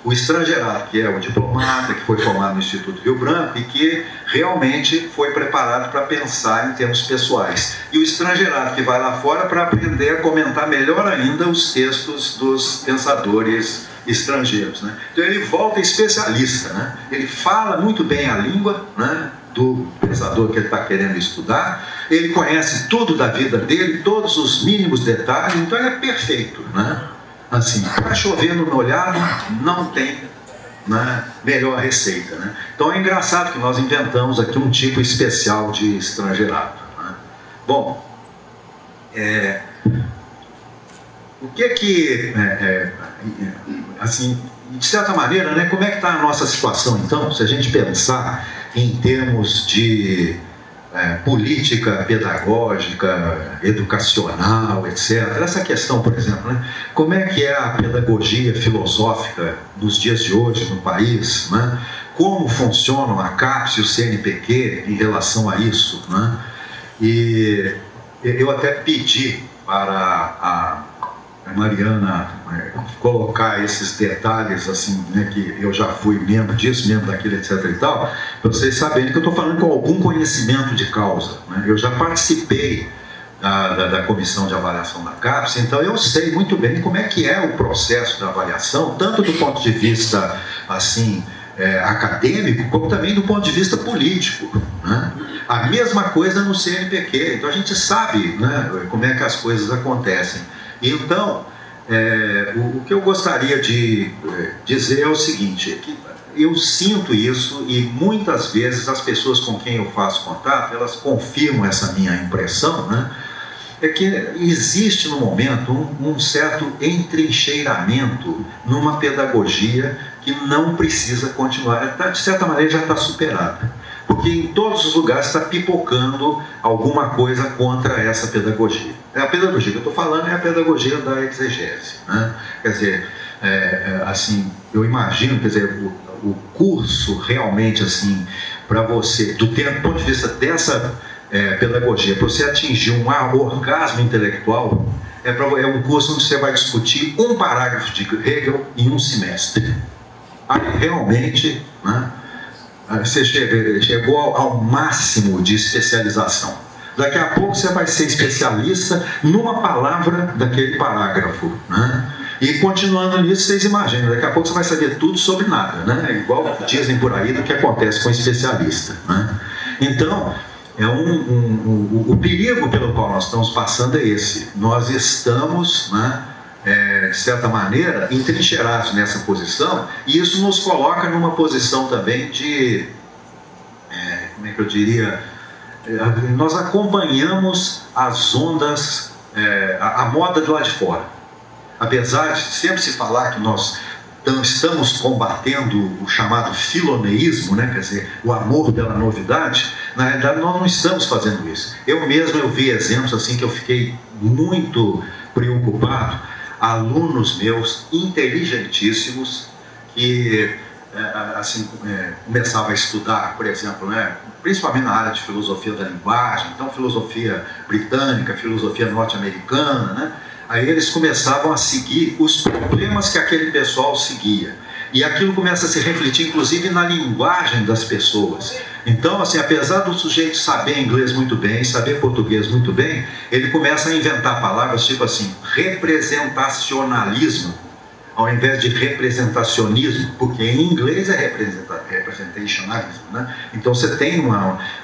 O estrangeirado, que é o diplomata, que foi formado no Instituto Rio Branco e que realmente foi preparado para pensar em termos pessoais. E o estrangeirado, que vai lá fora para aprender a comentar melhor ainda os textos dos pensadores estrangeiros, né? Então ele volta especialista, né? Ele fala muito bem a língua, né, do pensador que ele está querendo estudar, ele conhece tudo da vida dele, todos os mínimos detalhes, então ele é perfeito, né? Assim, para chover no molhado não tem, né, melhor receita, né? Então é engraçado que nós inventamos aqui um tipo especial de estrangeirado, né? Bom, o que assim, de certa maneira, né, como é que está a nossa situação então, se a gente pensar em termos de política pedagógica, educacional, etc. Essa questão, por exemplo, né, como é que é a pedagogia filosófica nos dias de hoje no país, né? Como funcionam a CAPES e o CNPq em relação a isso, né? E eu até pedi para a Mariana colocar esses detalhes, assim, né, que eu já fui membro disso, membro daquilo, etc. e tal, para vocês saberem que eu estou falando com algum conhecimento de causa, né? Eu já participei da comissão de avaliação da CAPES, então eu sei muito bem como é que é o processo da avaliação, tanto do ponto de vista, assim, acadêmico, como também do ponto de vista político, né? A mesma coisa no CNPq, então a gente sabe, né, como é que as coisas acontecem. Então, o que eu gostaria de dizer é o seguinte, que eu sinto isso e muitas vezes as pessoas com quem eu faço contato, elas confirmam essa minha impressão, né? É que existe no momento um certo entrincheiramento numa pedagogia que não precisa continuar, de certa maneira já está superada. Porque em todos os lugares está pipocando alguma coisa contra essa pedagogia. A pedagogia que eu estou falando é a pedagogia da exegese, né? Quer dizer, assim, eu imagino, quer dizer, o curso realmente, assim, para você, do ponto de vista dessa pedagogia, para você atingir um orgasmo intelectual, é um curso onde você vai discutir um parágrafo de Hegel em um semestre. Aí realmente, né, você chegou ao máximo de especialização. Daqui a pouco você vai ser especialista numa palavra daquele parágrafo, né? E continuando nisso, vocês imaginam, daqui a pouco você vai saber tudo sobre nada, né? Igual dizem por aí do que acontece com o especialista, né? Então, o perigo pelo qual nós estamos passando é esse. Nós estamos, né, de certa maneira, entrincheirados nessa posição, e isso nos coloca numa posição também de, como é que eu diria, nós acompanhamos as ondas, a moda do lado de fora. Apesar de sempre se falar que nós estamos combatendo o chamado filoneísmo, né? Quer dizer, o amor pela novidade, na realidade nós não estamos fazendo isso. Eu vi exemplos assim que eu fiquei muito preocupado, alunos meus inteligentíssimos que assim, começavam a estudar, por exemplo, né, principalmente na área de filosofia da linguagem, então filosofia britânica, filosofia norte-americana, né? Aí eles começavam a seguir os problemas que aquele pessoal seguia. E aquilo começa a se refletir, inclusive, na linguagem das pessoas. Então, assim, apesar do sujeito saber inglês muito bem, saber português muito bem, ele começa a inventar palavras tipo assim, representacionalismo, ao invés de representacionismo, porque em inglês é representationalismo, né? Então você tem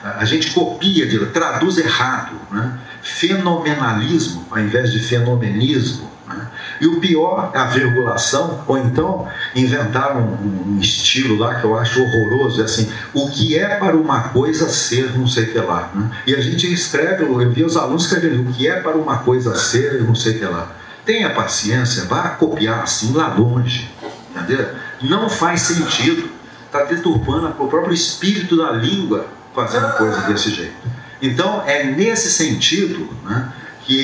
a gente copia, traduz errado, né? Fenomenalismo ao invés de fenomenismo, né? E o pior é a virgulação, ou então inventaram um estilo lá que eu acho horroroso, é assim, o que é para uma coisa ser não sei o que lá, né? E a gente escreve, eu vi os alunos escreverem, o que é para uma coisa ser não sei o que lá. Tenha paciência, vá copiar assim lá longe, entendeu? Não faz sentido, está deturpando o próprio espírito da língua fazendo coisa desse jeito. Então, é nesse sentido, né, que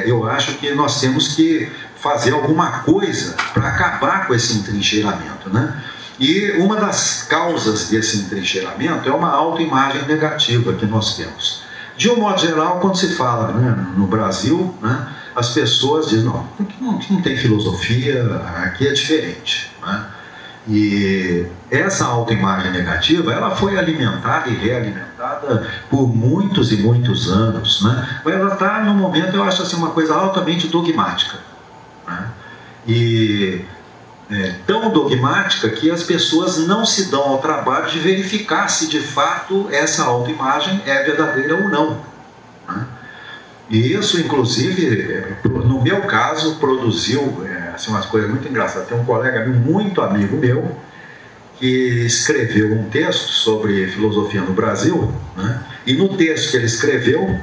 eu acho que nós temos que fazer alguma coisa para acabar com esse entrincheiramento, né? E uma das causas desse entrincheiramento é uma autoimagem negativa que nós temos. De um modo geral, quando se fala, né, no Brasil, né, as pessoas dizem, não, aqui não tem filosofia, aqui é diferente, né? E essa autoimagem negativa, ela foi alimentada e realimentada por muitos e muitos anos, né? Mas ela está, no momento, eu acho assim, uma coisa altamente dogmática, né? E tão dogmática que as pessoas não se dão ao trabalho de verificar se de fato essa autoimagem é verdadeira ou não, né? E isso, inclusive, no meu caso, produziu assim, umas coisas muito engraçadas. Tem um colega muito amigo meu que escreveu um texto sobre filosofia no Brasil, né? E no texto que ele escreveu,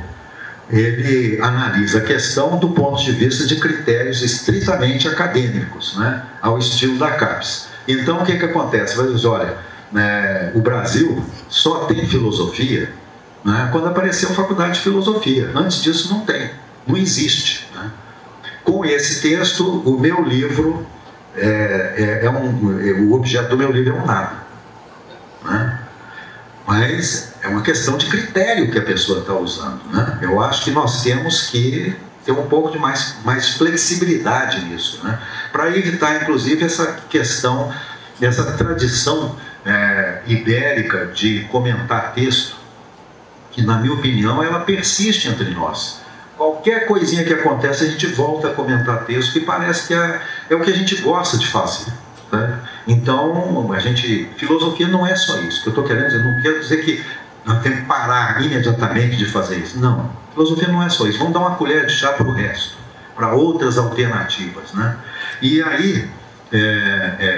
ele analisa a questão do ponto de vista de critérios estritamente acadêmicos, né? Ao estilo da CAPES. Então, o que acontece? Vai dizer, olha, o Brasil só tem filosofia, né, quando apareceu a faculdade de filosofia. Antes disso não tem, não existe, né? Com esse texto, o meu livro, o objeto do meu livro é um nada, né? Mas é uma questão de critério que a pessoa está usando, né? Eu acho que nós temos que ter um pouco de mais flexibilidade nisso, né? Para evitar, inclusive, essa questão, essa tradição ibérica de comentar texto, que, na minha opinião, ela persiste entre nós. Qualquer coisinha que acontece, a gente volta a comentar texto, que parece que é o que a gente gosta de fazer, né? Então, filosofia não é só isso que eu estou querendo dizer. Não quero dizer que nós temos que parar imediatamente de fazer isso. Não, filosofia não é só isso. Vamos dar uma colher de chá para o resto, para outras alternativas, né? E aí,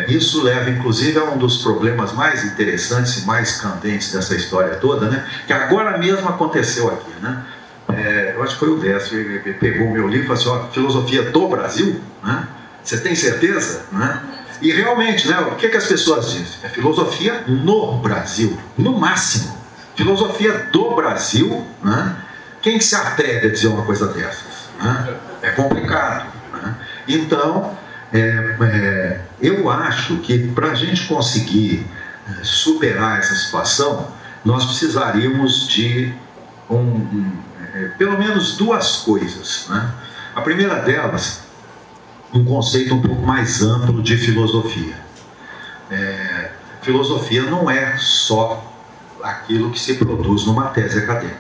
isso leva, inclusive, a um dos problemas mais interessantes e mais candentes dessa história toda, né? Que agora mesmo aconteceu aqui, né? Eu acho que foi o Décio, ele pegou o meu livro e falou assim, ó, filosofia do Brasil, né? Você tem certeza? Né? E realmente, né, o que as pessoas dizem? É filosofia no Brasil, no máximo. Filosofia do Brasil, né? Quem que se atreve a dizer uma coisa dessas? Né? É complicado, né? Então, eu acho que para a gente conseguir superar essa situação, nós precisaríamos de pelo menos duas coisas, né? A primeira delas, um conceito um pouco mais amplo de filosofia. Filosofia não é só aquilo que se produz numa tese acadêmica.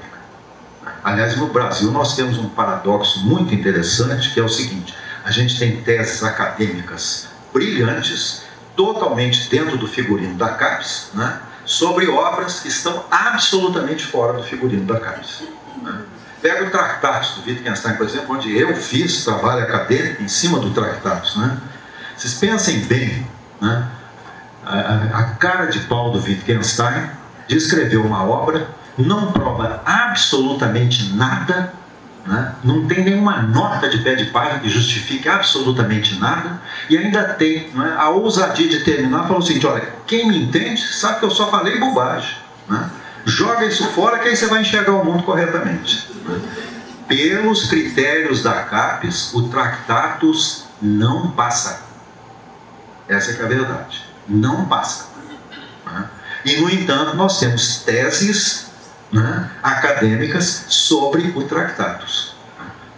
Aliás, no Brasil nós temos um paradoxo muito interessante, que é o seguinte: a gente tem teses acadêmicas brilhantes, totalmente dentro do figurino da CAPES, né, sobre obras que estão absolutamente fora do figurino da CAPES, né? Pega o Tractatus do Wittgenstein, por exemplo, onde eu fiz trabalho acadêmico em cima do Tractatus, né? Vocês pensem bem, né? A cara de pau do Wittgenstein de escrever uma obra, não prova absolutamente nada, né? Não tem nenhuma nota de pé de página que justifique absolutamente nada, e ainda tem, né, a ousadia de terminar falando o seguinte: olha, quem me entende sabe que eu só falei bobagem, né? Joga isso fora que aí você vai enxergar o mundo corretamente, né? Pelos critérios da CAPES, o Tractatus não passa. Essa é que é a verdade, não passa, né? E, no entanto, nós temos teses, né, acadêmicas sobre o Tractatus.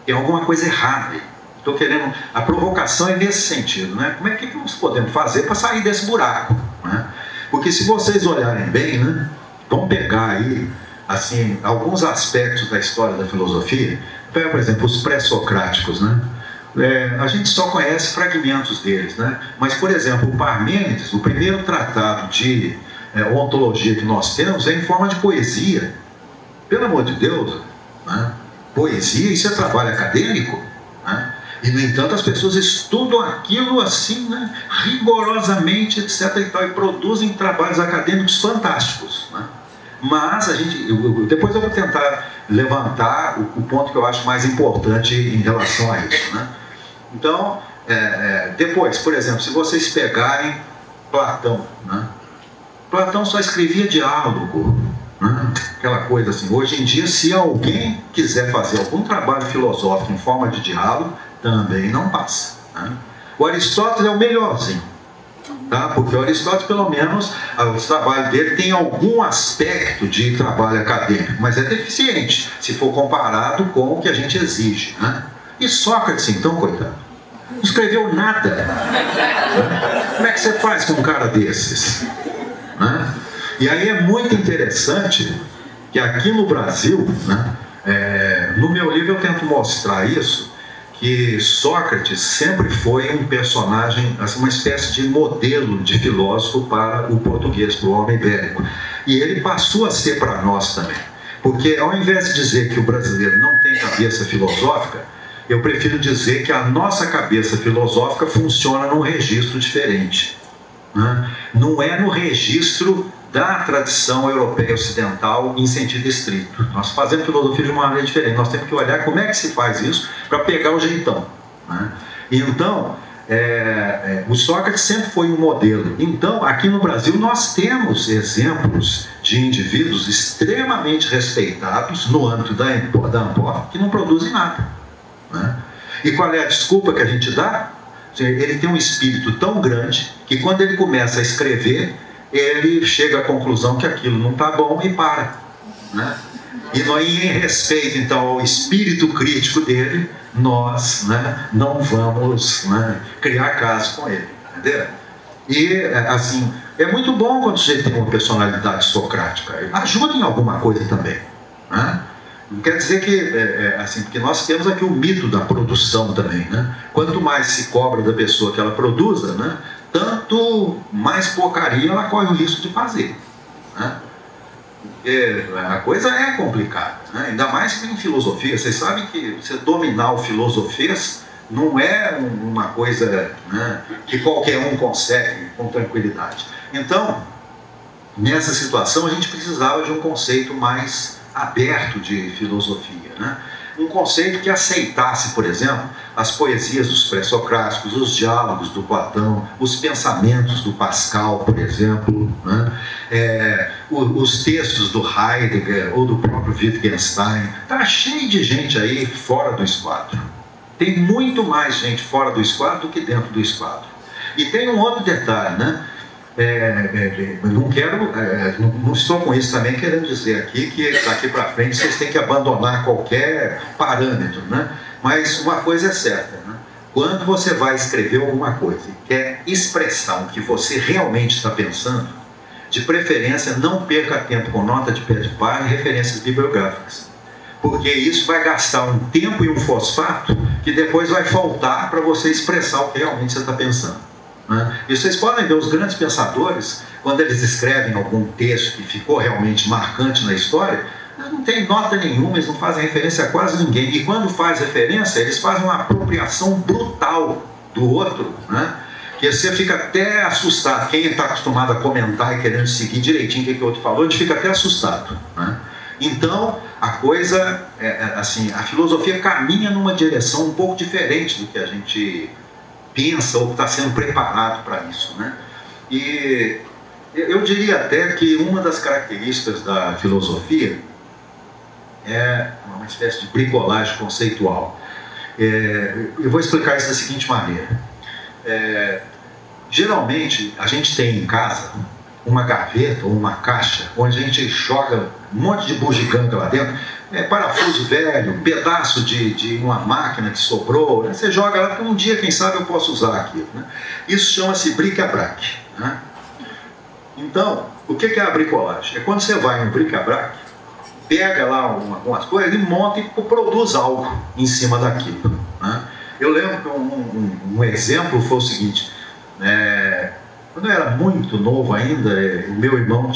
Tem alguma coisa errada aí. Estou querendo... A provocação é nesse sentido, né? Como é que nós podemos fazer para sair desse buraco, né? Porque se vocês olharem bem, né, vão pegar aí, assim, alguns aspectos da história da filosofia. Pega, por exemplo, os pré-socráticos, né? A gente só conhece fragmentos deles, né? Mas, por exemplo, o Parmênides, o primeiro tratado de ontologia que nós temos é em forma de poesia. Pelo amor de Deus, né? Poesia, isso é trabalho acadêmico, né? E, no entanto, as pessoas estudam aquilo assim, né, rigorosamente, etc. e tal, e produzem trabalhos acadêmicos fantásticos, né? Mas depois eu vou tentar levantar o ponto que eu acho mais importante em relação a isso, né? Então, depois, por exemplo, se vocês pegarem Platão, né? Platão só escrevia diálogo, né? Aquela coisa assim. Hoje em dia, se alguém quiser fazer algum trabalho filosófico em forma de diálogo, também não passa, né? O Aristóteles é o melhorzinho, Tá? Porque o Aristóteles, pelo menos, o trabalho dele tem algum aspecto de trabalho acadêmico, mas é deficiente, se for comparado com o que a gente exige, né? E Sócrates, então, coitado, não escreveu nada. Como é que você faz com um cara desses? Né? E aí é muito interessante que aqui no Brasil, né, no meu livro eu tento mostrar isso, que Sócrates sempre foi um personagem, assim, uma espécie de modelo de filósofo para o português, para o homem ibérico. E ele passou a ser para nós também. Porque ao invés de dizer que o brasileiro não tem cabeça filosófica, eu prefiro dizer que a nossa cabeça filosófica funciona num registro diferente. Né? Não é no registro da tradição europeia ocidental em sentido estrito. Nós fazemos filosofia de uma maneira diferente. Nós temos que olhar como é que se faz isso para pegar o jeitão. Né? Então, o Sócrates sempre foi um modelo. Então, aqui no Brasil, nós temos exemplos de indivíduos extremamente respeitados no âmbito da ANPOF que não produzem nada. Né? E qual é a desculpa que a gente dá? Ele tem um espírito tão grande que quando ele começa a escrever, ele chega à conclusão que aquilo não está bom e para. Né? E nós, em respeito então ao espírito crítico dele, nós, né, não vamos, né, criar caso com ele. Entendeu? E assim, é muito bom quando você tem uma personalidade socrática. Ajuda em alguma coisa também. Né? Não quer dizer que, assim, porque nós temos aqui o mito da produção também, né? Quanto mais se cobra da pessoa que ela produza, né, tanto mais porcaria ela corre o risco de fazer. Né? Porque a coisa é complicada, né? Ainda mais que em filosofia. Vocês sabem que você dominar o filosofês não é uma coisa, né, que qualquer um consegue com tranquilidade. Então, nessa situação, a gente precisava de um conceito mais aberto de filosofia, né? Um conceito que aceitasse, por exemplo, as poesias dos pré-socráticos, os diálogos do Platão, os pensamentos do Pascal, por exemplo, né? Os textos do Heidegger ou do próprio Wittgenstein. Está cheio de gente aí fora do esquadro. Tem muito mais gente fora do esquadro do que dentro do esquadro. E tem um outro detalhe, né? Não estou com isso também querendo dizer aqui que daqui para frente vocês têm que abandonar qualquer parâmetro, né? Mas uma coisa é certa, né? Quando você vai escrever alguma coisa e quer expressar o que você realmente está pensando, de preferência não perca tempo com nota de pé de página e referências bibliográficas, porque isso vai gastar um tempo e um fosfato que depois vai faltar para você expressar o que realmente você está pensando. E vocês podem ver os grandes pensadores, quando eles escrevem algum texto que ficou realmente marcante na história, eles não têm nota nenhuma, eles não fazem referência a quase ninguém. E quando faz referência, eles fazem uma apropriação brutal do outro, né? Que você fica até assustado. Quem está acostumado a comentar e querendo seguir direitinho o que o outro falou, a gente fica até assustado, né? Então, a coisa, assim, a filosofia caminha numa direção um pouco diferente do que a gente pensa ou está sendo preparado para isso, né? E eu diria até que uma das características da filosofia é uma espécie de bricolagem conceitual. Eu vou explicar isso da seguinte maneira. Geralmente a gente tem em casa uma gaveta ou uma caixa onde a gente joga um monte de bugiganga lá dentro, parafuso velho, pedaço de uma máquina que sobrou, né? Você joga lá, porque um dia, quem sabe, eu posso usar aquilo, né? Isso chama-se bric-a-brac, né? Então, o que é a bricolagem? É quando você vai no bric-a-brac, pega lá algumas coisas e monta e produz algo em cima daquilo, né? Eu lembro que um exemplo foi o seguinte: quando eu era muito novo ainda, o meu irmão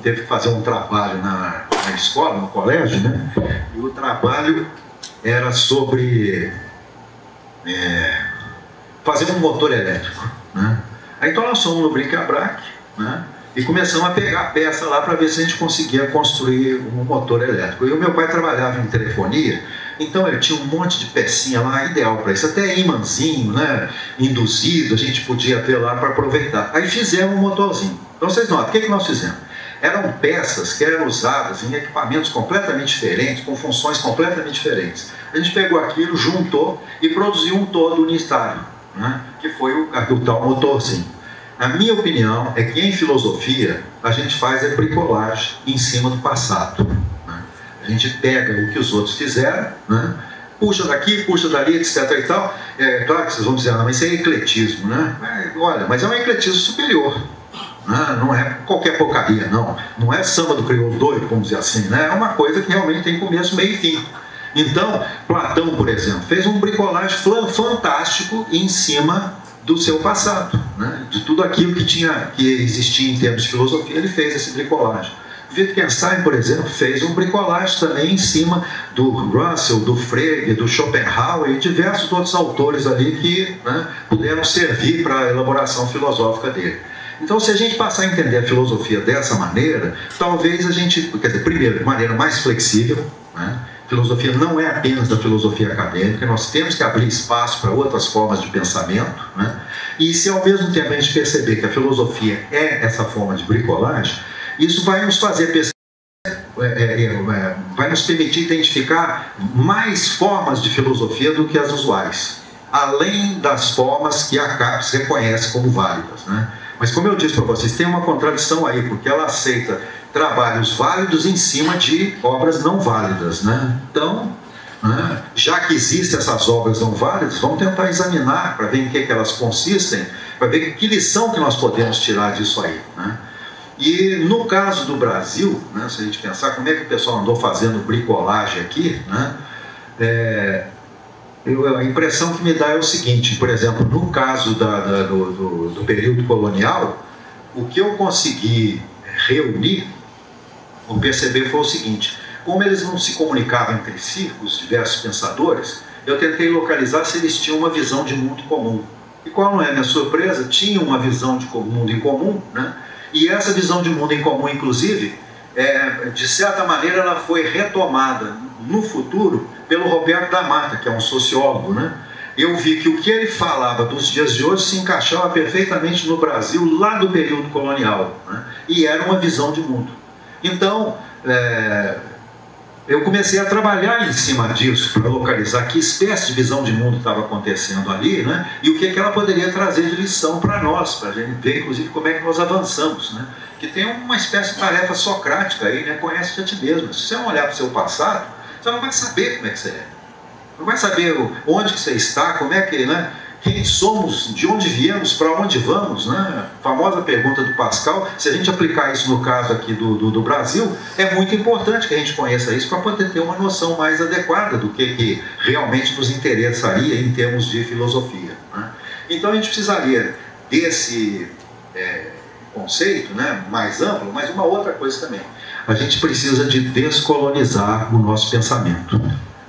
teve que fazer um trabalho na escola, no colégio, né? E o trabalho era sobre fazer um motor elétrico, né? Aí então nós fomos no bric-a-brac, né? E começamos a pegar a peça lá para ver se a gente conseguia construir um motor elétrico. E o meu pai trabalhava em telefonia, então ele tinha um monte de pecinha lá, ideal para isso, até imãzinho, né, induzido, a gente podia ter lá para aproveitar. Aí fizemos um motorzinho. Então vocês notam, o que nós fizemos? Eram peças que eram usadas em equipamentos completamente diferentes, com funções completamente diferentes. A gente pegou aquilo, juntou e produziu um todo unitário, né, que foi o tal motorzinho. A minha opinião é que em filosofia a gente faz a bricolagem em cima do passado, né? A gente pega o que os outros fizeram, né? Puxa daqui, puxa dali, etc. e tal. É claro que vocês vão dizer, mas isso é ecletismo, né? Olha, mas é um ecletismo superior, né? Não é qualquer porcaria, não. Não é samba do crioulo doido, vamos dizer assim, né? É uma coisa que realmente tem começo, meio e fim. Então, Platão, por exemplo, fez um bricolagem fantástico em cima do seu passado, né? De tudo aquilo que existia em termos de filosofia, ele fez esse bricolagem. Wittgenstein, por exemplo, fez um bricolagem também em cima do Russell, do Frege, do Schopenhauer e diversos outros autores ali que, né, puderam servir para a elaboração filosófica dele. Então, se a gente passar a entender a filosofia dessa maneira, talvez a gente, quer dizer, primeiro, de maneira mais flexível, né? Filosofia não é apenas da filosofia acadêmica, nós temos que abrir espaço para outras formas de pensamento, né? E se ao mesmo tempo a gente perceber que a filosofia é essa forma de bricolagem, isso vai nos fazer vai nos permitir identificar mais formas de filosofia do que as usuais, além das formas que a CAPES reconhece como válidas, né? Mas como eu disse para vocês, tem uma contradição aí, porque ela aceita trabalhos válidos em cima de obras não válidas, né? Então, né, já que existem essas obras não válidas, vamos tentar examinar para ver em que elas consistem, para ver que lição que nós podemos tirar disso aí, né? E no caso do Brasil, né, se a gente pensar como é que o pessoal andou fazendo bricolagem aqui, né, a impressão que me dá é o seguinte, por exemplo, no caso do período colonial, o que eu consegui reunir, ou perceber, foi o seguinte: como eles não se comunicavam entre si, os diversos pensadores, eu tentei localizar se eles tinham uma visão de mundo comum. E qual não é a minha surpresa? Tinham uma visão de mundo em comum, né? E essa visão de mundo em comum, inclusive, de certa maneira, ela foi retomada no futuro pelo Roberto da Mata, que é um sociólogo, né? Eu vi que o que ele falava dos dias de hoje se encaixava perfeitamente no Brasil, lá do período colonial, né? E era uma visão de mundo. Então, eu comecei a trabalhar em cima disso, para localizar que espécie de visão de mundo estava acontecendo ali, né? E o que ela poderia trazer de lição para nós, para a gente ver, inclusive, como é que nós avançamos, né? Que tem uma espécie de tarefa socrática aí, né? Conhece-te a ti mesmo. Se você não olhar para o seu passado, você não vai saber como é que você é. Não vai saber onde que você está, como é que, né? Quem somos, de onde viemos, para onde vamos, né? Famosa pergunta do Pascal. Se a gente aplicar isso no caso aqui do Brasil, é muito importante que a gente conheça isso para poder ter uma noção mais adequada do que realmente nos interessaria em termos de filosofia, né? Então a gente precisaria desse conceito, né, mais amplo, mas uma outra coisa também. A gente precisa de descolonizar o nosso pensamento.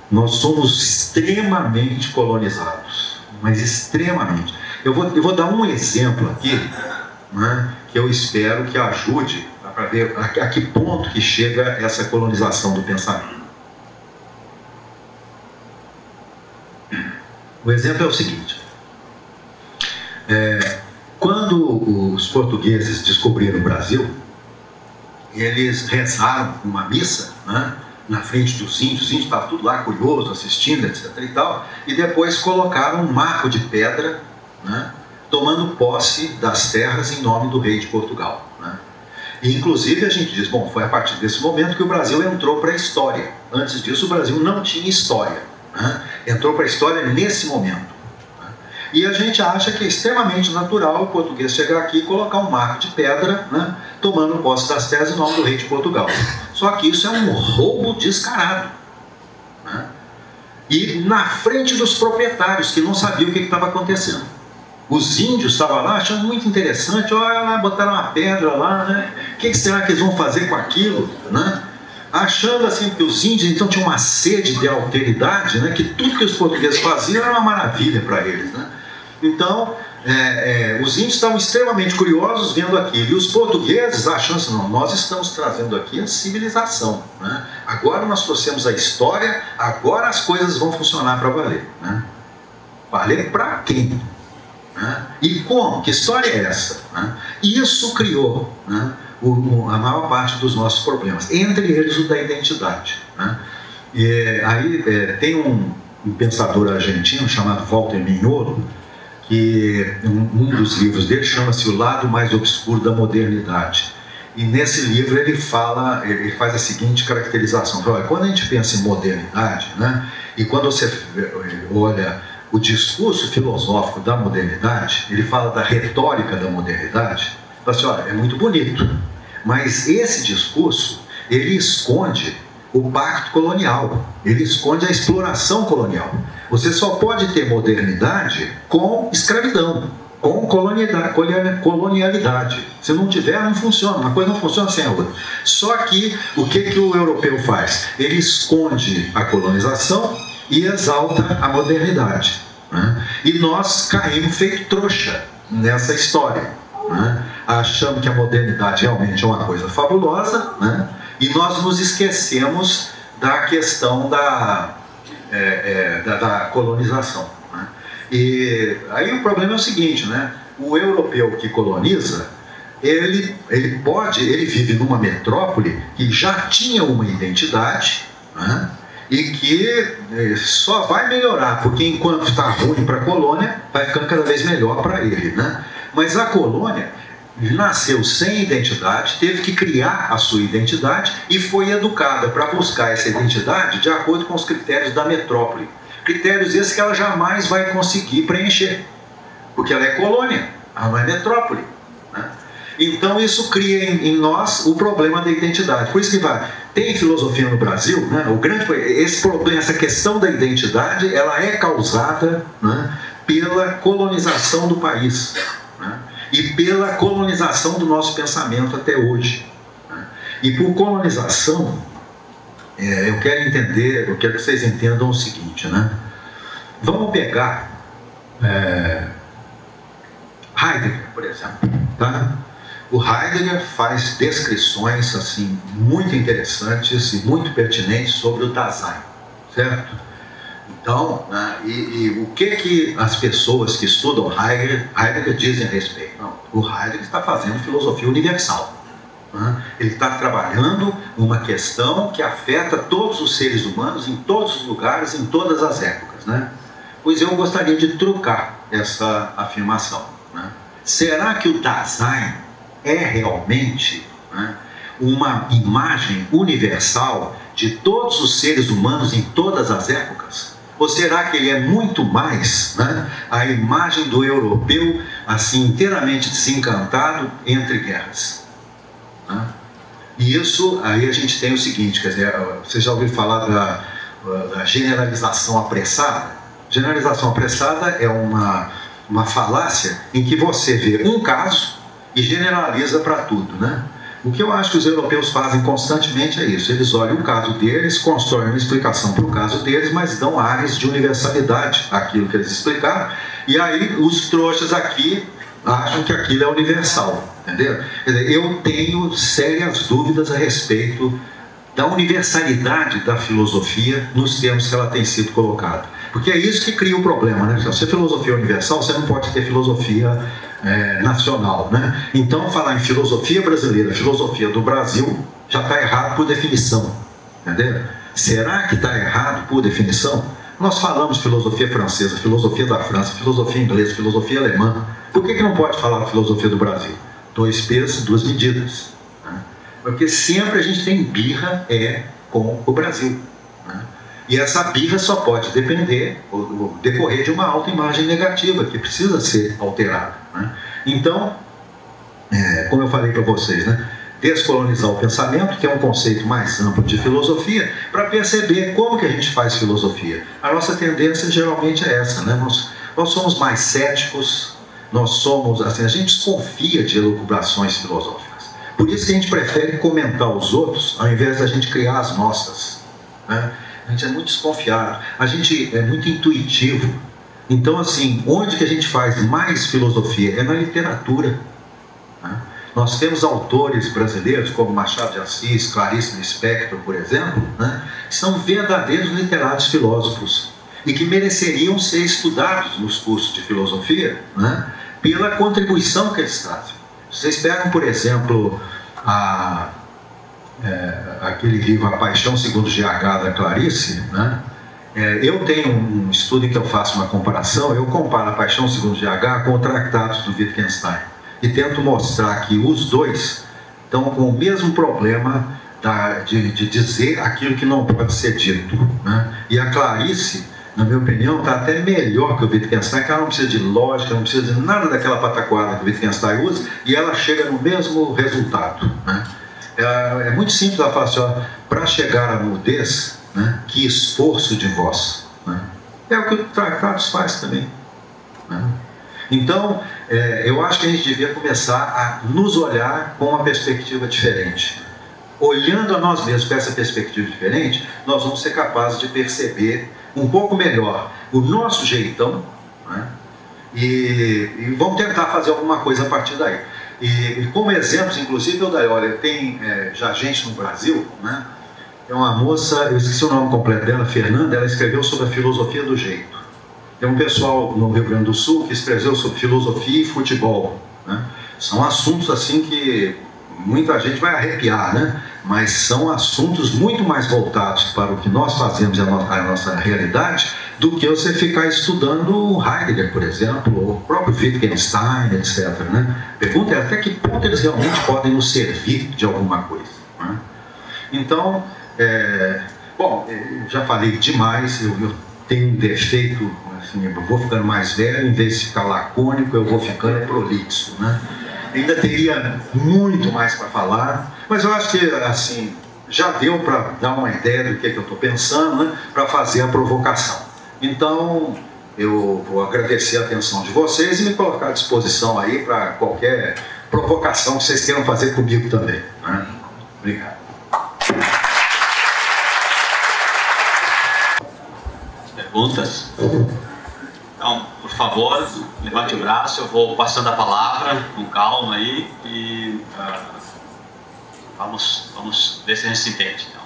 Nós somos extremamente colonizados, mas extremamente. Eu vou dar um exemplo aqui, né, que eu espero que ajude para ver a que ponto que chega essa colonização do pensamento. O exemplo é o seguinte: quando os portugueses descobriram o Brasil, eles rezaram uma missa, né, na frente dos índios. Os índios estavam tudo lá curiosos, assistindo, etc. e tal, e depois colocaram um marco de pedra, né, tomando posse das terras em nome do rei de Portugal, né? E inclusive a gente diz, bom, foi a partir desse momento que o Brasil entrou para a história. Antes disso o Brasil não tinha história, né? Entrou para a história nesse momento. E a gente acha que é extremamente natural o português chegar aqui e colocar um marco de pedra, né, tomando posse das terras em nome do rei de Portugal. Só que isso é um roubo descarado, né? E na frente dos proprietários, que não sabiam o que estava acontecendo. Os índios estavam lá achando muito interessante. Olha lá, botaram uma pedra lá, né? O que será que eles vão fazer com aquilo, né? Achando assim que os índios então tinham uma sede de alteridade, né? Que tudo que os portugueses faziam era uma maravilha para eles, né? Então, os índios estavam extremamente curiosos vendo aquilo, e os portugueses achando assim, não, nós estamos trazendo aqui a civilização, né? Agora nós trouxemos a história, agora as coisas vão funcionar para valer, né? Valer para quem? Né? E como? Que história é essa? Né? Isso criou, né, a maior parte dos nossos problemas, entre eles o da identidade, né? E aí tem um pensador argentino chamado Walter Mignolo, que um dos livros dele chama-se O Lado Mais Obscuro da Modernidade. E nesse livro ele faz a seguinte caracterização: olha, quando a gente pensa em modernidade, né, e quando você olha o discurso filosófico da modernidade, ele fala da retórica da modernidade, fala assim, olha, é muito bonito, mas esse discurso, ele esconde o pacto colonial, ele esconde a exploração colonial. Você só pode ter modernidade com escravidão, com colonialidade. Se não tiver, não funciona, uma coisa não funciona sem a outra. Só que o que o europeu faz? Ele esconde a colonização e exalta a modernidade, né? E nós caímos feito trouxa nessa história, né? Achamos que a modernidade realmente é uma coisa fabulosa, né? E nós nos esquecemos da questão da colonização, né? E aí o problema é o seguinte, né? O europeu que coloniza, ele vive numa metrópole que já tinha uma identidade, né? E que só vai melhorar, porque enquanto está ruim para a colônia, vai ficando cada vez melhor para ele, né? Mas a colônia nasceu sem identidade, teve que criar a sua identidade e foi educada para buscar essa identidade de acordo com os critérios da metrópole. Critérios esses que ela jamais vai conseguir preencher, porque ela é colônia, ela não é metrópole, né? Então isso cria em nós o problema da identidade. Por isso que tem filosofia no Brasil, né? Esse problema, essa questão da identidade, ela é causada, né, pela colonização do país, né? E pela colonização do nosso pensamento até hoje, né? E por colonização, eu quero que vocês entendam o seguinte, né? Vamos pegar Heidegger, por exemplo, tá? O Heidegger faz descrições assim muito interessantes e muito pertinentes sobre o Dasein, certo? Então, né, o que as pessoas que estudam Heidegger dizem a respeito? Não, o Heidegger está fazendo filosofia universal, né? Ele está trabalhando uma questão que afeta todos os seres humanos em todos os lugares, em todas as épocas, né? Pois eu gostaria de trocar essa afirmação, né? Será que o Dasein é realmente, né, uma imagem universal de todos os seres humanos em todas as épocas? Ou será que ele é muito mais, né, a imagem do europeu assim inteiramente desencantado entre guerras, né? E isso aí a gente tem o seguinte, quer dizer, você já ouviu falar da generalização apressada? Generalização apressada é uma falácia em que você vê um caso e generaliza para tudo, né? O que eu acho que os europeus fazem constantemente é isso: eles olham o caso deles, constroem uma explicação para o caso deles, mas dão áreas de universalidade àquilo que eles explicaram, e aí os trouxas aqui acham que aquilo é universal, entendeu? Quer dizer, eu tenho sérias dúvidas a respeito da universalidade da filosofia nos termos que ela tem sido colocada, porque é isso que cria o problema, né? Se você é filosofia universal, você não pode ter filosofia nacional, né? Então falar em filosofia brasileira, filosofia do Brasil, já está errado por definição, entendeu? Será que está errado por definição? Nós falamos filosofia francesa, filosofia da França, filosofia inglesa, filosofia alemã. Por que não pode falar filosofia do Brasil? 2 pesos, 2 medidas, né? Porque sempre a gente tem birra com o Brasil, né? E essa birra só pode decorrer de uma autoimagem negativa que precisa ser alterada, né? Então, como eu falei para vocês, né, descolonizar o pensamento, que é um conceito mais amplo de filosofia, para perceber como que a gente faz filosofia. A nossa tendência geralmente é essa, né? Nós somos mais céticos, nós somos assim, a gente desconfia de elucubrações filosóficas. Por isso que a gente prefere comentar os outros ao invés da gente criar as nossas, né? A gente é muito desconfiado, a gente é muito intuitivo. Então, assim, onde que a gente faz mais filosofia? É na literatura, né? Nós temos autores brasileiros como Machado de Assis, Clarice Lispector, por exemplo, né, que são verdadeiros literatos filósofos e que mereceriam ser estudados nos cursos de filosofia, né, pela contribuição que eles trazem. Vocês pegam, por exemplo, aquele livro A Paixão Segundo GH da Clarice, né? Eu tenho um estudo em que eu faço uma comparação, eu comparo a Paixão segundo GH com o Tratados do Wittgenstein e tento mostrar que os dois estão com o mesmo problema de dizer aquilo que não pode ser dito, né? E a Clarice, na minha opinião, está até melhor que o Wittgenstein, que ela não precisa de lógica, não precisa de nada daquela pataquada que o Wittgenstein usa, e ela chega no mesmo resultado, né? É muito simples, ela fala assim, para chegar à mudez, né, que esforço de vós, né? É o que o Tratados faz também, né? Então, eu acho que a gente devia começar a nos olhar com uma perspectiva diferente. Olhando a nós mesmos com essa perspectiva diferente, nós vamos ser capazes de perceber um pouco melhor o nosso jeitão, né? E vamos tentar fazer alguma coisa a partir daí. E como exemplos, inclusive, eu daí, olha, tem já gente no Brasil, né? Tem uma moça, eu esqueci o nome completo dela, Fernanda, ela escreveu sobre a filosofia do jeito. Tem um pessoal no Rio Grande do Sul que escreveu sobre filosofia e futebol, né? São assuntos assim que muita gente vai arrepiar, né? Mas são assuntos muito mais voltados para o que nós fazemos e a nossa realidade do que você ficar estudando Heidegger, por exemplo, ou o próprio Wittgenstein, etc., né? Pergunta é até que ponto eles realmente podem nos servir de alguma coisa, né? Então, bom, eu já falei demais, eu tenho um defeito, assim, eu vou ficando mais velho, em vez de ficar lacônico, eu vou ficando prolixo, né? Ainda teria muito mais para falar, mas eu acho que, assim, já deu para dar uma ideia do que eu estou pensando, né, para fazer a provocação. Então, eu vou agradecer a atenção de vocês e me colocar à disposição aí para qualquer provocação que vocês queiram fazer comigo também, né? Obrigado. Perguntas? Então, por favor, levante o braço, eu vou passando a palavra com calma aí e vamos ver se a gente se entende. Então.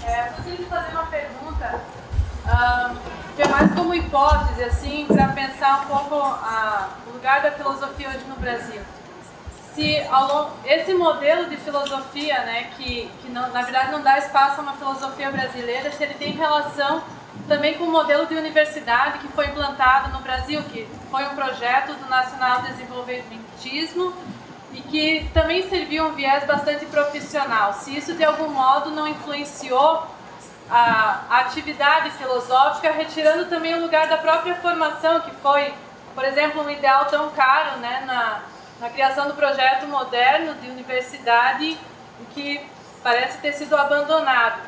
Eu gostaria de fazer uma pergunta, que é mais como hipótese, assim, para pensar um pouco o lugar da filosofia hoje no Brasil. Se esse modelo de filosofia, né, que não, na verdade não dá espaço a uma filosofia brasileira, se ele tem relação também com o modelo de universidade que foi implantado no Brasil, que foi um projeto do Nacional Desenvolvimentismo e que também serviu um viés bastante profissional. Se isso de algum modo não influenciou a atividade filosófica, retirando também o lugar da própria formação, que foi, por exemplo, um ideal tão caro, né, na criação do projeto moderno de universidade, que parece ter sido abandonado.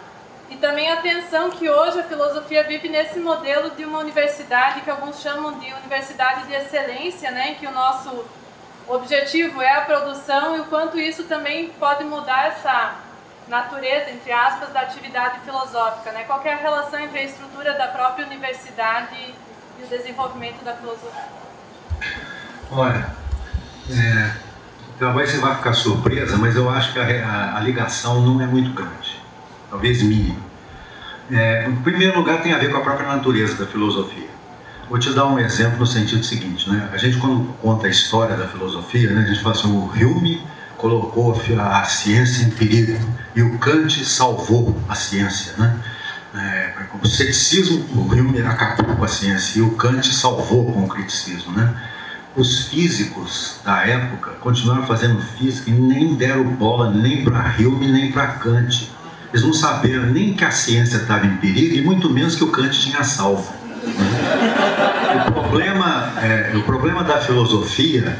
E também a tensão que hoje a filosofia vive nesse modelo de uma universidade que alguns chamam de universidade de excelência, né, em que o nosso objetivo é a produção, e o quanto isso também pode mudar essa natureza, entre aspas, da atividade filosófica, né? Qual que é a relação entre a estrutura da própria universidade e o desenvolvimento da filosofia? Olha, talvez você vá ficar surpresa, mas eu acho que a ligação não é muito grande, talvez mínima. Em primeiro lugar, tem a ver com a própria natureza da filosofia. Vou te dar um exemplo no sentido seguinte, né? A gente, quando conta a história da filosofia, né, a gente fala assim, o Hume colocou a ciência em perigo e o Kant salvou a ciência, né? O ceticismo, o Hume acabou com a ciência e o Kant salvou com o criticismo, né? Os físicos da época continuaram fazendo física e nem deram bola nem para Hume nem para Kant. Eles não saberam nem que a ciência estava em perigo e muito menos que o Kant tinha salvo. O problema da filosofia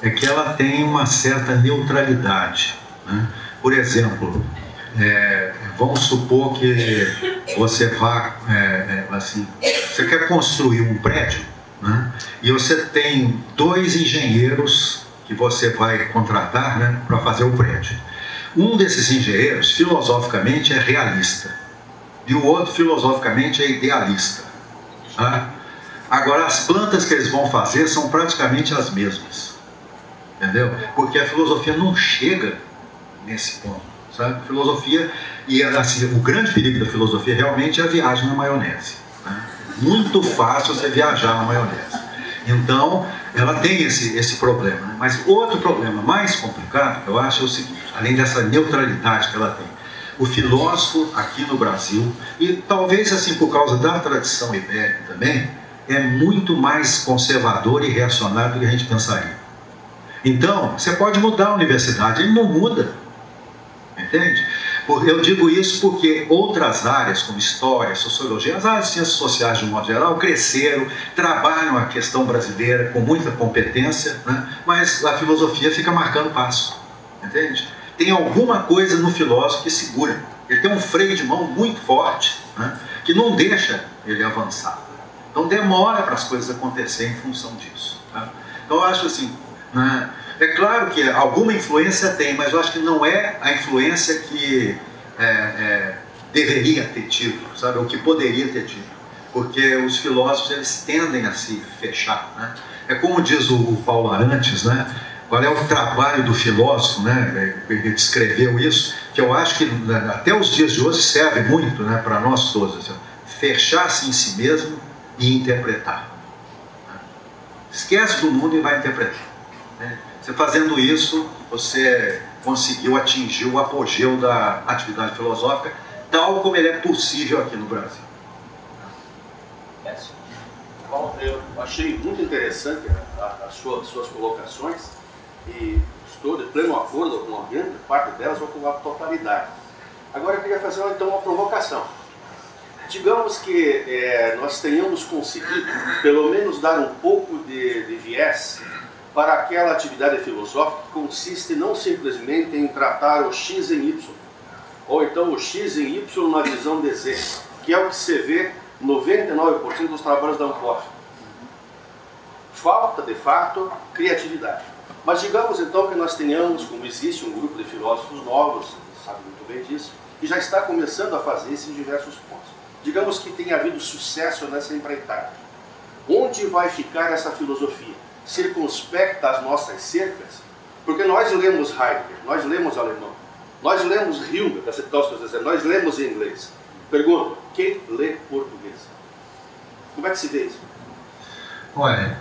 é que ela tem uma certa neutralidade, né? Por exemplo, vamos supor que você vá, assim, você quer construir um prédio, né? E você tem 2 engenheiros que você vai contratar, né, para fazer o prédio. Um desses engenheiros, filosoficamente, é realista e o outro, filosoficamente, é idealista. Tá? Agora, as plantas que eles vão fazer são praticamente as mesmas, entendeu? Porque a filosofia não chega nesse ponto, sabe? Filosofia, e assim, o grande perigo da filosofia realmente é a viagem na maionese, né? Muito fácil você viajar na maionese. Então, ela tem esse problema, né? Mas outro problema mais complicado, que eu acho, é o seguinte, além dessa neutralidade que ela tem, O filósofo aqui no Brasil, e talvez assim por causa da tradição ibérica também, é muito mais conservador e reacionário do que a gente pensaria. Então, você pode mudar a universidade, ele não muda, entende? Eu digo isso porque outras áreas, como história, sociologia, as áreas de ciências sociais de um modo geral, cresceram, trabalham a questão brasileira com muita competência, né? Mas a filosofia fica marcando passo, entende? Tem alguma coisa no filósofo que segura, ele tem um freio de mão muito forte, né? Que não deixa ele avançar. Então demora para as coisas acontecerem em função disso. Tá? Então eu acho assim, né? É claro que alguma influência tem, mas eu acho que não é a influência que deveria ter tido, sabe? Ou que poderia ter tido. Porque os filósofos, eles tendem a se fechar, né? É como diz o Paulo Arantes, né? Qual é o trabalho do filósofo, né? Ele descreveu isso, que eu acho que até os dias de hoje serve muito, né, para nós todos. Assim, fechar-se em si mesmo e interpretar. Esquece do mundo e vai interpretar. Né? Você fazendo isso, você conseguiu atingir o apogeu da atividade filosófica, tal como ele é possível aqui no Brasil. Bom, eu achei muito interessante as suas colocações e estou de pleno acordo com uma grande parte delas ou com a totalidade. Agora eu queria fazer então uma provocação. Digamos que nós tenhamos conseguido pelo menos dar um pouco de viés para aquela atividade filosófica que consiste não simplesmente em tratar o X em Y, ou então o X em Y na visão de Z, que é o que se vê 99% dos trabalhos da Uncoff. Falta, de fato, criatividade. Mas digamos então que nós tenhamos, como existe um grupo de filósofos novos, sabe muito bem disso, que já está começando a fazer isso em diversos pontos. Digamos que tenha havido sucesso nessa empreitada. Onde vai ficar essa filosofia? Circunspecta às nossas cercas? Porque nós lemos Heidegger, nós lemos alemão, nós lemos Hilbert, para citar os que eu estou dizendo, nós lemos em inglês. Pergunto, quem lê português? Como é que se vê isso? Olha,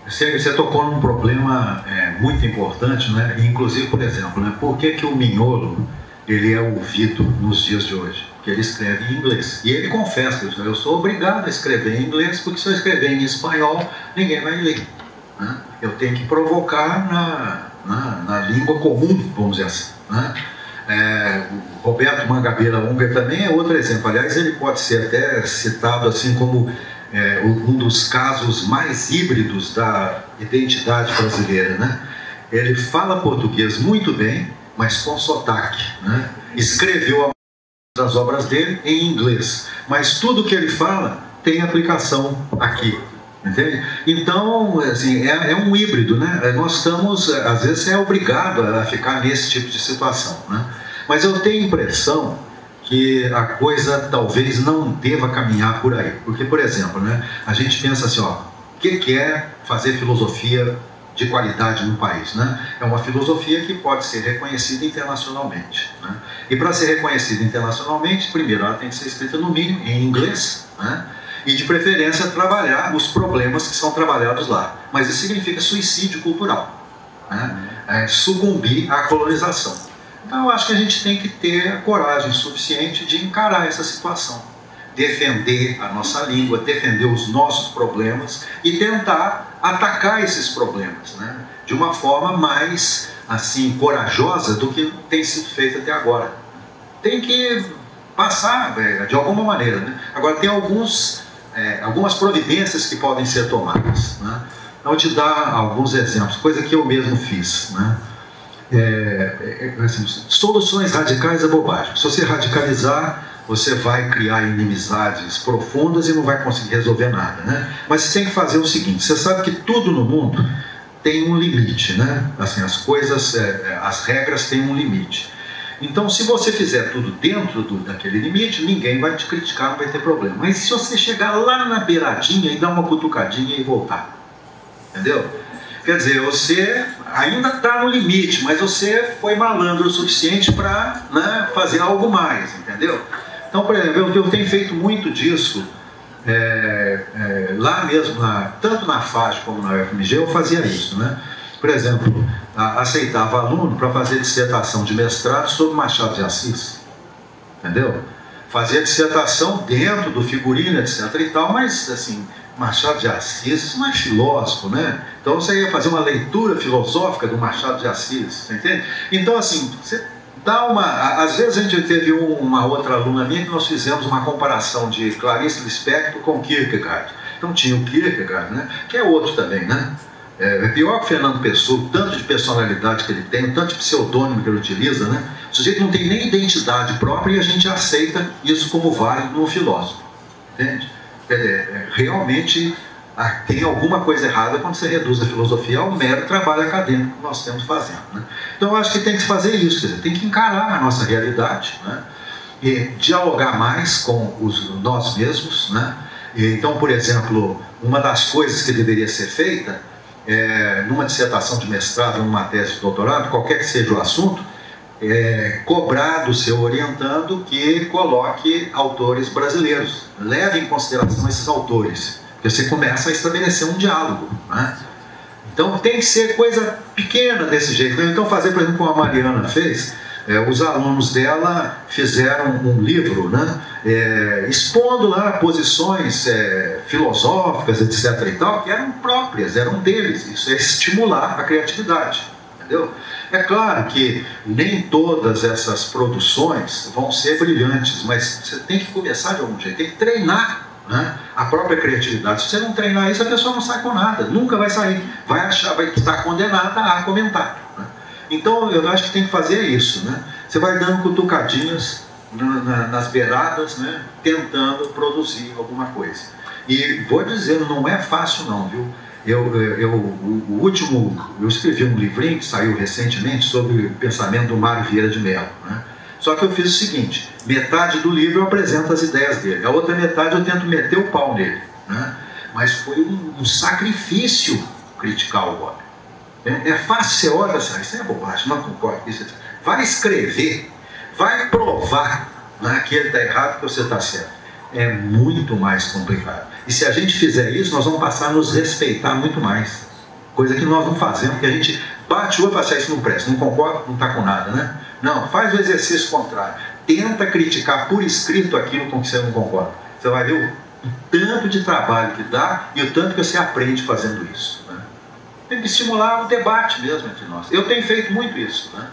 você tocou num problema muito importante, né? Inclusive, por exemplo, né? Por que o mignolo ele é ouvido nos dias de hoje? Porque ele escreve em inglês. E ele confessa, eu sou obrigado a escrever em inglês, porque se eu escrever em espanhol, ninguém vai ler. Né? Eu tenho que provocar na língua comum, vamos dizer assim. Né? O Roberto Mangabeira Unger também é outro exemplo. Aliás, ele pode ser até citado assim como um dos casos mais híbridos da identidade brasileira. Né? Ele fala português muito bem, mas com sotaque. Né? Escreveu as obras dele em inglês, mas tudo que ele fala tem aplicação aqui, entende? Então, assim, é um híbrido, né? Nós estamos, às vezes, obrigado a ficar nesse tipo de situação, né? Mas eu tenho a impressão que a coisa talvez não deva caminhar por aí, porque, por exemplo, né, a gente pensa assim, ó, o que é fazer filosofia de qualidade no país, né? É uma filosofia que pode ser reconhecida internacionalmente, né? E para ser reconhecida internacionalmente, primeiro ela tem que ser escrita no mínimo em inglês, né? E de preferência trabalhar os problemas que são trabalhados lá. Mas isso significa suicídio cultural, né? Sucumbir à colonização. Então eu acho que a gente tem que ter a coragem suficiente de encarar essa situação, defender a nossa língua, defender os nossos problemas e tentar atacar esses problemas, né? De uma forma mais assim corajosa do que tem sido feito até agora. Tem que passar de alguma maneira, né? Agora tem algumas providências que podem ser tomadas, né? Vou te dar alguns exemplos, coisa que eu mesmo fiz, né? Assim, soluções radicais é bobagem. Se você radicalizar, você vai criar inimizades profundas e não vai conseguir resolver nada, né? Mas você tem que fazer o seguinte, você sabe que tudo no mundo tem um limite, né? Assim, as coisas, as regras têm um limite. Então, se você fizer tudo dentro daquele limite, ninguém vai te criticar, não vai ter problema. Mas se você chegar lá na beiradinha e dar uma cutucadinha e voltar, entendeu? Quer dizer, você ainda está no limite, mas você foi malandro o suficiente para, né, fazer algo mais, entendeu? Então, por exemplo, eu tenho feito muito disso, lá mesmo, tanto na FAG como na UFMG, eu fazia isso, né? Por exemplo, aceitava aluno para fazer dissertação de mestrado sobre Machado de Assis, entendeu? Fazia dissertação dentro do figurino, etc e tal, mas assim, Machado de Assis não é filósofo, né? Então você ia fazer uma leitura filosófica do Machado de Assis, você entende? Então assim, você dá uma... Às vezes a gente teve uma outra aluna minha que nós fizemos uma comparação de Clarice Lispector com Kierkegaard. Então tinha o Kierkegaard, né? Que é outro também, né? É pior que o Fernando Pessoa, o tanto de personalidade que ele tem, o tanto de pseudônimo que ele utiliza, né? O sujeito não tem nem identidade própria e a gente aceita isso como válido no filósofo, entende? Realmente tem alguma coisa errada quando você reduz a filosofia ao mero trabalho acadêmico que nós estamos fazendo, né? Então eu acho que tem que fazer isso, quer dizer, tem que encarar a nossa realidade, né? E dialogar mais com nós mesmos, né? Então, por exemplo, uma das coisas que deveria ser feita numa dissertação de mestrado, numa tese de doutorado, qualquer que seja o assunto, cobrar do seu orientando que coloque autores brasileiros, leve em consideração esses autores, porque você começa a estabelecer um diálogo, né? Então tem que ser coisa pequena desse jeito. Então fazer, por exemplo, como a Mariana fez, os alunos dela fizeram um livro, né, expondo lá posições filosóficas, etc e tal, que eram próprias, eram deles. Isso é estimular a criatividade, entendeu? É claro que nem todas essas produções vão ser brilhantes, mas você tem que começar de algum jeito, tem que treinar, né, a própria criatividade. Se você não treinar isso, a pessoa não sai com nada, nunca vai sair, vai estar condenada a comentar, né? Então eu acho que tem que fazer isso, né? Você vai dando cutucadinhas nas beiradas, né, tentando produzir alguma coisa. E vou dizer, não é fácil não, viu? Eu escrevi um livrinho que saiu recentemente sobre o pensamento do Mário Vieira de Mello, né? Só que eu fiz o seguinte: metade do livro eu apresento as ideias dele, a outra metade eu tento meter o pau nele, né? Mas foi um sacrifício criticar o homem. É fácil, você olha assim, isso é bobagem, não concordo com isso. Vai escrever, vai provar, né, que ele está errado, que você está certo. É muito mais complicado. E se a gente fizer isso, nós vamos passar a nos respeitar muito mais. Coisa que nós não fazemos, porque a gente bate o olho e fala assim, isso não presta, não concorda, não está com nada, né? Não, faz o exercício contrário. Tenta criticar por escrito aquilo com que você não concorda. Você vai ver o tanto de trabalho que dá e o tanto que você aprende fazendo isso, né? Tem que estimular o debate mesmo entre nós. Eu tenho feito muito isso, né?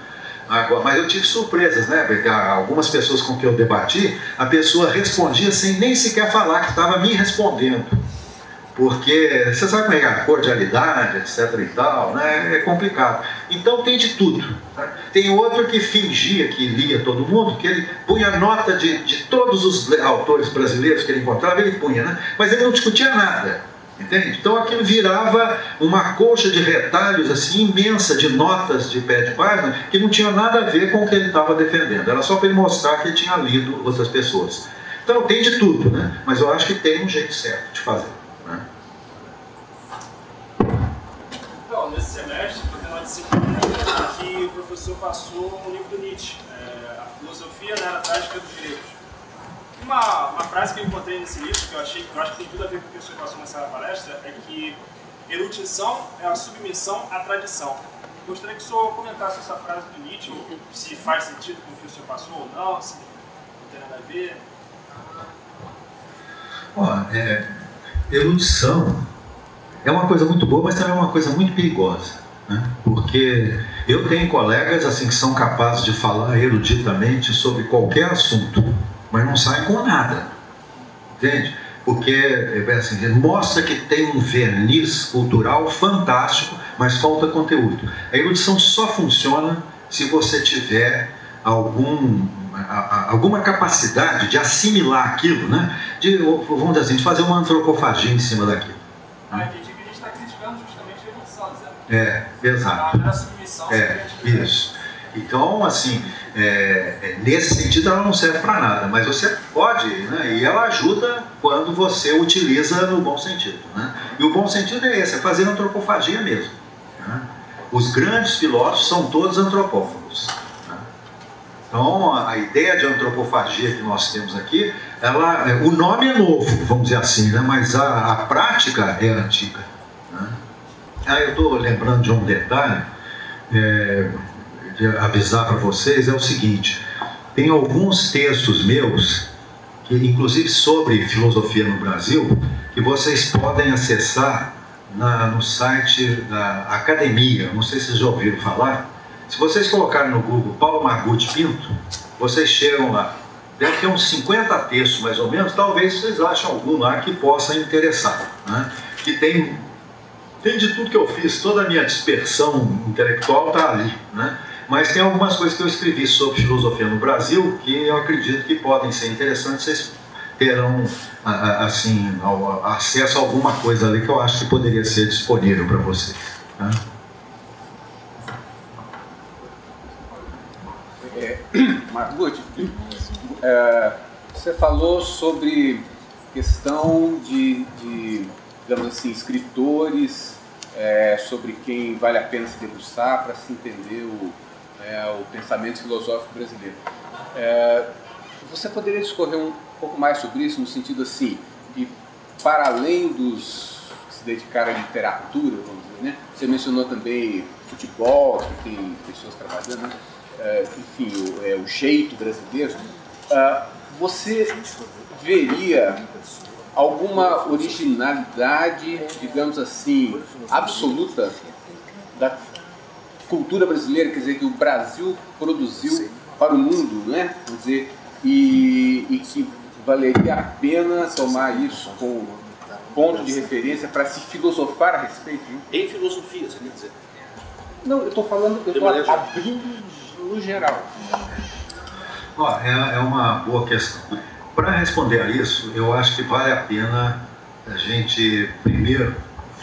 Mas eu tive surpresas, né? Porque algumas pessoas com quem eu debati, a pessoa respondia sem nem sequer falar que estava me respondendo. Porque você sabe como é a cordialidade, etc e tal, né? É complicado. Então tem de tudo, tá? Tem outro que fingia que lia todo mundo, que ele punha nota de todos os autores brasileiros que ele encontrava, ele punha, né? Mas ele não discutia nada. Entende? Então aquilo virava uma colcha de retalhos assim imensa de notas de pé de página que não tinha nada a ver com o que ele estava defendendo. Era só para ele mostrar que ele tinha lido outras pessoas. Então tem de tudo, né? Mas eu acho que tem um jeito certo de fazer, né? Então, nesse semestre, tem uma disciplina que o professor passou um livro do Nietzsche, a filosofia na prática dos gregos. Uma frase que eu encontrei nesse livro, que eu acho que tem tudo a ver com o que o senhor passou nessa palestra, é que erudição é a submissão à tradição. Gostaria que o senhor comentasse essa frase do Nietzsche, se faz sentido com o que o senhor passou ou não, se não tem nada a ver. Erudição é uma coisa muito boa, mas também é uma coisa muito perigosa, né? Porque eu tenho colegas assim que são capazes de falar eruditamente sobre qualquer assunto, mas não saem com nada, entende? Porque assim, mostra que tem um verniz cultural fantástico, mas falta conteúdo. A erudição só funciona se você tiver alguma capacidade de assimilar aquilo, né? Vamos dizer assim, de fazer uma antropofagia em cima daquilo. Entendi que a gente está criticando justamente a erudição, né? Exato. A submissão, isso. Então, assim, nesse sentido ela não serve para nada, mas você pode, né? E ela ajuda quando você utiliza no bom sentido, né? E o bom sentido é esse, é fazer antropofagia mesmo, né? Os grandes filósofos são todos antropófagos, né? Então, a ideia de antropofagia que nós temos aqui, o nome é novo, vamos dizer assim, né? Mas a prática é antiga, né? Eu estou lembrando de um detalhe. de avisar para vocês é o seguinte: tem alguns textos meus, que, inclusive sobre filosofia no Brasil, que vocês podem acessar no site da academia. Não sei se vocês já ouviram falar. Se vocês colocarem no Google Paulo Margutti Pinto, vocês chegam lá. Deve ter uns 50 textos, mais ou menos. Talvez vocês achem algum lá que possa interessar, né? Que tem de tudo que eu fiz, toda a minha dispersão intelectual está ali, né? Mas tem algumas coisas que eu escrevi sobre filosofia no Brasil que eu acredito que podem ser interessantes. Vocês terão, assim, acesso a alguma coisa ali que eu acho que poderia ser disponível para vocês, né? Margutti, você falou sobre questão de digamos assim, escritores, sobre quem vale a pena se debruçar para se entender o pensamento filosófico brasileiro. Você poderia discorrer um pouco mais sobre isso, no sentido assim, de para além dos que se dedicaram à literatura, vamos dizer, né? Você mencionou também futebol, que tem pessoas trabalhando, né? Enfim, o jeito brasileiro. Você veria alguma originalidade, digamos assim, absoluta da cultura brasileira, quer dizer, que o Brasil produziu para o mundo, né? Quer dizer, e que valeria a pena tomar isso como ponto de referência para se filosofar a respeito? Né? Em filosofia, você quer dizer? Não, eu estou falando, eu estou abrindo no geral. É uma boa questão. Para responder a isso, eu acho que vale a pena a gente primeiro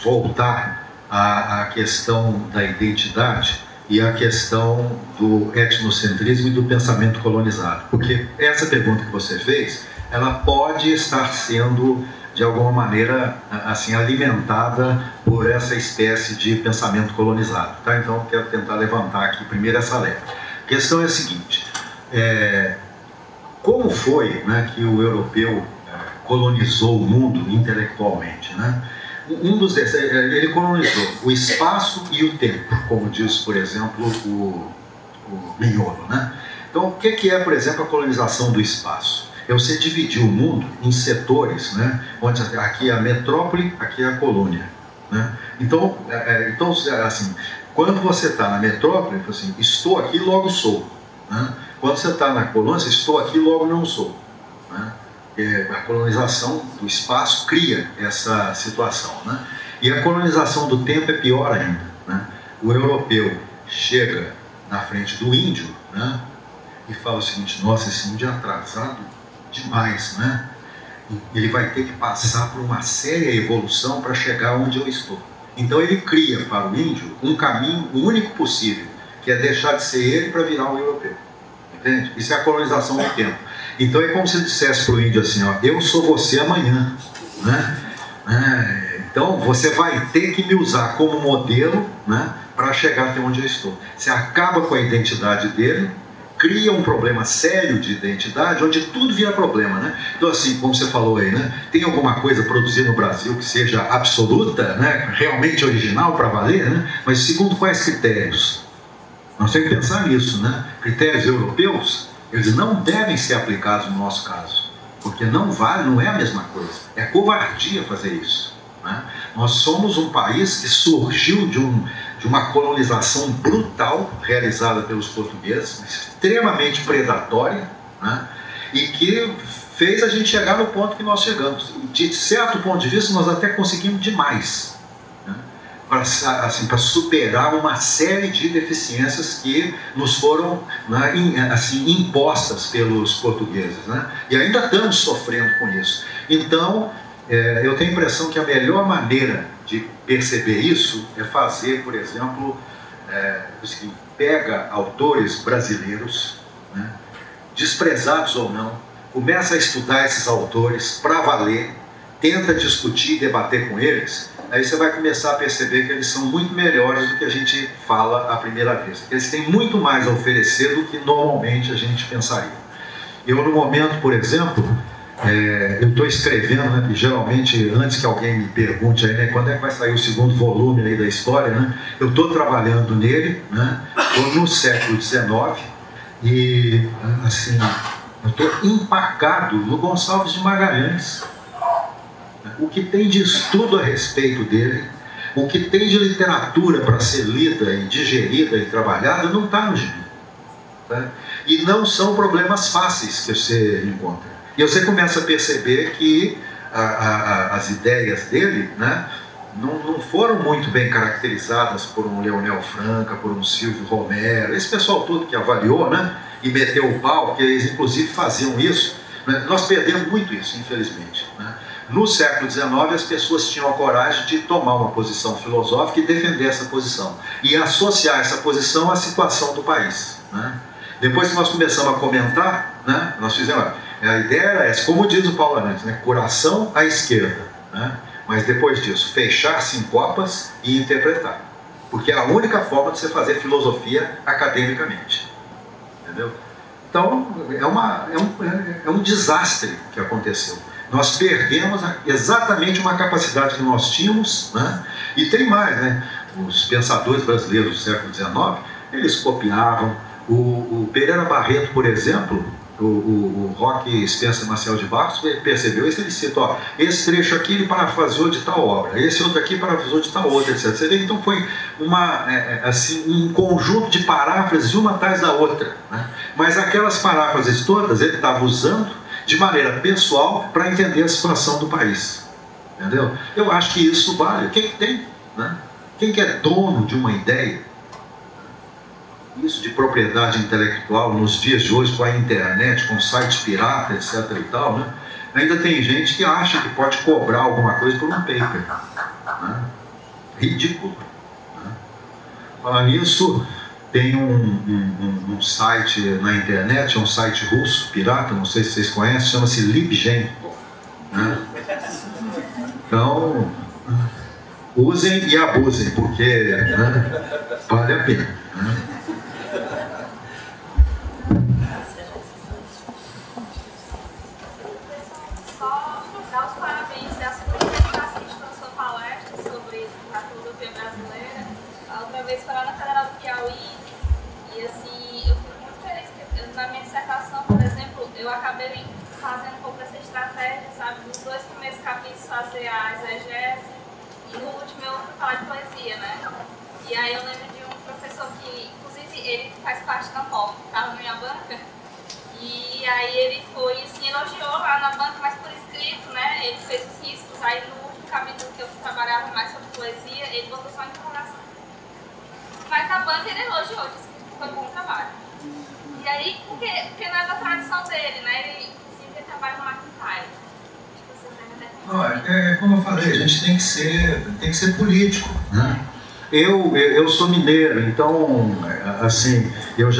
voltar à questão da identidade e à questão do etnocentrismo e do pensamento colonizado. Porque essa pergunta que você fez, ela pode estar sendo, de alguma maneira, assim, alimentada por essa espécie de pensamento colonizado, tá? Então, eu quero tentar levantar aqui primeiro essa leva. A questão é a seguinte: como foi, né, que o europeu colonizou o mundo intelectualmente, né? Ele colonizou o espaço e o tempo, como diz, por exemplo, o Mignolo, né? Então, o que é, por exemplo, a colonização do espaço? É você dividir o mundo em setores, né? Onde aqui é a metrópole, aqui é a colônia, né? Então, assim, quando você está na metrópole, assim, estou aqui, logo sou, né? Quando você está na colônia, você estou aqui, logo não sou, né? A colonização do espaço cria essa situação, né? E a colonização do tempo é pior ainda, né? O europeu chega na frente do índio, né, e fala o seguinte: nossa, esse índio é atrasado demais, né? Ele vai ter que passar por uma séria evolução para chegar onde eu estou. Então ele cria para o índio um caminho único possível, que é deixar de ser ele para virar um europeu. Entende? Isso é a colonização do tempo. Então é como se dissesse para o índio assim: ó, eu sou você amanhã, né? Então você vai ter que me usar como modelo, né, para chegar até onde eu estou. Você acaba com a identidade dele, cria um problema sério de identidade, onde tudo vira problema, né? Então, assim, como você falou aí, né, tem alguma coisa produzida no Brasil que seja absoluta, né, realmente original para valer, né? Mas segundo quais critérios? Nós temos que pensar nisso, né? Critérios europeus, eles não devem ser aplicados no nosso caso, porque não vale, não é a mesma coisa. É covardia fazer isso, né? Nós somos um país que surgiu de uma colonização brutal realizada pelos portugueses, extremamente predatória, né? E que fez a gente chegar no ponto que nós chegamos. De certo ponto de vista, nós até conseguimos demais, né, para superar uma série de deficiências que nos foram, né, impostas pelos portugueses, né? E ainda estamos sofrendo com isso. Então, eu tenho a impressão que a melhor maneira de perceber isso é fazer, por exemplo, pega autores brasileiros, né, desprezados ou não, começa a estudar esses autores para valer, tenta discutir, debater com eles, aí você vai começar a perceber que eles são muito melhores do que a gente fala à primeira vista. Eles têm muito mais a oferecer do que normalmente a gente pensaria. Eu, no momento, por exemplo, Eu estou escrevendo, né, e geralmente, antes que alguém me pergunte aí, né, quando é que vai sair o segundo volume aí da história, né, eu estou trabalhando nele, né, estou no século XIX, e, assim, eu estou empacado no Gonçalves de Magalhães. O que tem de estudo a respeito dele, o que tem de literatura para ser lida e digerida e trabalhada, não está no gibi. Tá? E não são problemas fáceis que você encontra. E você começa a perceber que as ideias dele, né, não foram muito bem caracterizadas por um Leonel Franca, por um Silvio Romero, esse pessoal todo que avaliou, né, e meteu o pau, que eles inclusive faziam isso, né? Nós perdemos muito isso, infelizmente, né? No século XIX, as pessoas tinham a coragem de tomar uma posição filosófica e defender essa posição, e associar essa posição à situação do país, né? Depois que nós começamos a comentar, né, nós fizemos, a ideia era essa, como diz o Paulo Arantes, né, coração à esquerda, né? Mas depois disso, fechar-se em copas e interpretar, porque é a única forma de você fazer filosofia academicamente, entendeu? Então, é um desastre que aconteceu. Nós perdemos exatamente uma capacidade que nós tínhamos, né? E tem mais, né? Os pensadores brasileiros do século XIX, eles copiavam. O Pereira Barreto, por exemplo, o Roque Spencer Maciel de Barros percebeu isso, ele cita, ó, esse trecho aqui ele parafraseou de tal obra, esse outro aqui parafraseou de tal outra, etc. Você vê, então foi assim, um conjunto de paráfrases, uma atrás da outra, né? Mas aquelas paráfrases todas ele estava usando de maneira pessoal para entender a situação do país, entendeu? Eu acho que isso vale. Quem que tem, né? Quem que é dono de uma ideia? Isso de propriedade intelectual nos dias de hoje, com a internet, com site pirata, etc. e tal, né? Ainda tem gente que acha que pode cobrar alguma coisa por um paper, né? Ridículo, né? Falar nisso, tem um site na internet, é um site russo, pirata, não sei se vocês conhecem, chama-se LibGen, né? Então, usem e abusem, porque, né, vale a pena, né? Eu acabei fazendo um pouco essa estratégia, sabe? Nos 2 primeiros capítulos fazer a exegese e no último eu fui falar de poesia, né? E aí eu lembro de um professor que, inclusive, ele faz parte da MOF, estava na minha banca, e aí ele foi, assim, elogiou lá na banca, mas por escrito, né? Ele fez os riscos, aí no último capítulo que eu trabalhava mais sobre poesia, ele botou só interrogação. Mas na banca ele elogiou, disse que foi um bom trabalho. E aí, porque não é da tradição dele, né? Ele trabalha no McIntyre. Como eu falei, a gente tem que ser político, né? Eu sou mineiro, então, assim, eu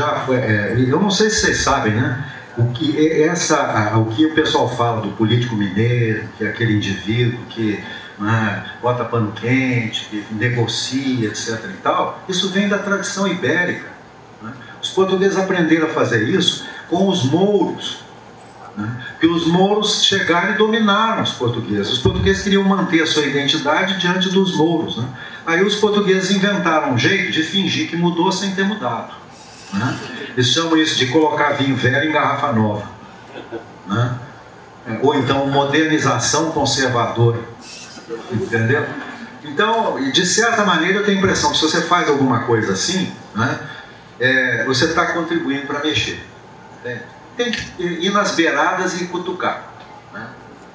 não sei se vocês sabem, né? O que o pessoal fala do político mineiro, que é aquele indivíduo que, né, bota pano quente, que negocia, etc. e tal, isso vem da tradição ibérica. Os portugueses aprenderam a fazer isso com os mouros, né? Porque os mouros chegaram e dominaram os portugueses. Os portugueses queriam manter a sua identidade diante dos mouros, né? Aí os portugueses inventaram um jeito de fingir que mudou sem ter mudado, né? Eles chamam isso de colocar vinho velho em garrafa nova, né? Ou então modernização conservadora, entendeu? Então, de certa maneira, eu tenho a impressão que se você faz alguma coisa assim, né, você está contribuindo para mexer. Tem que ir nas beiradas e cutucar, né,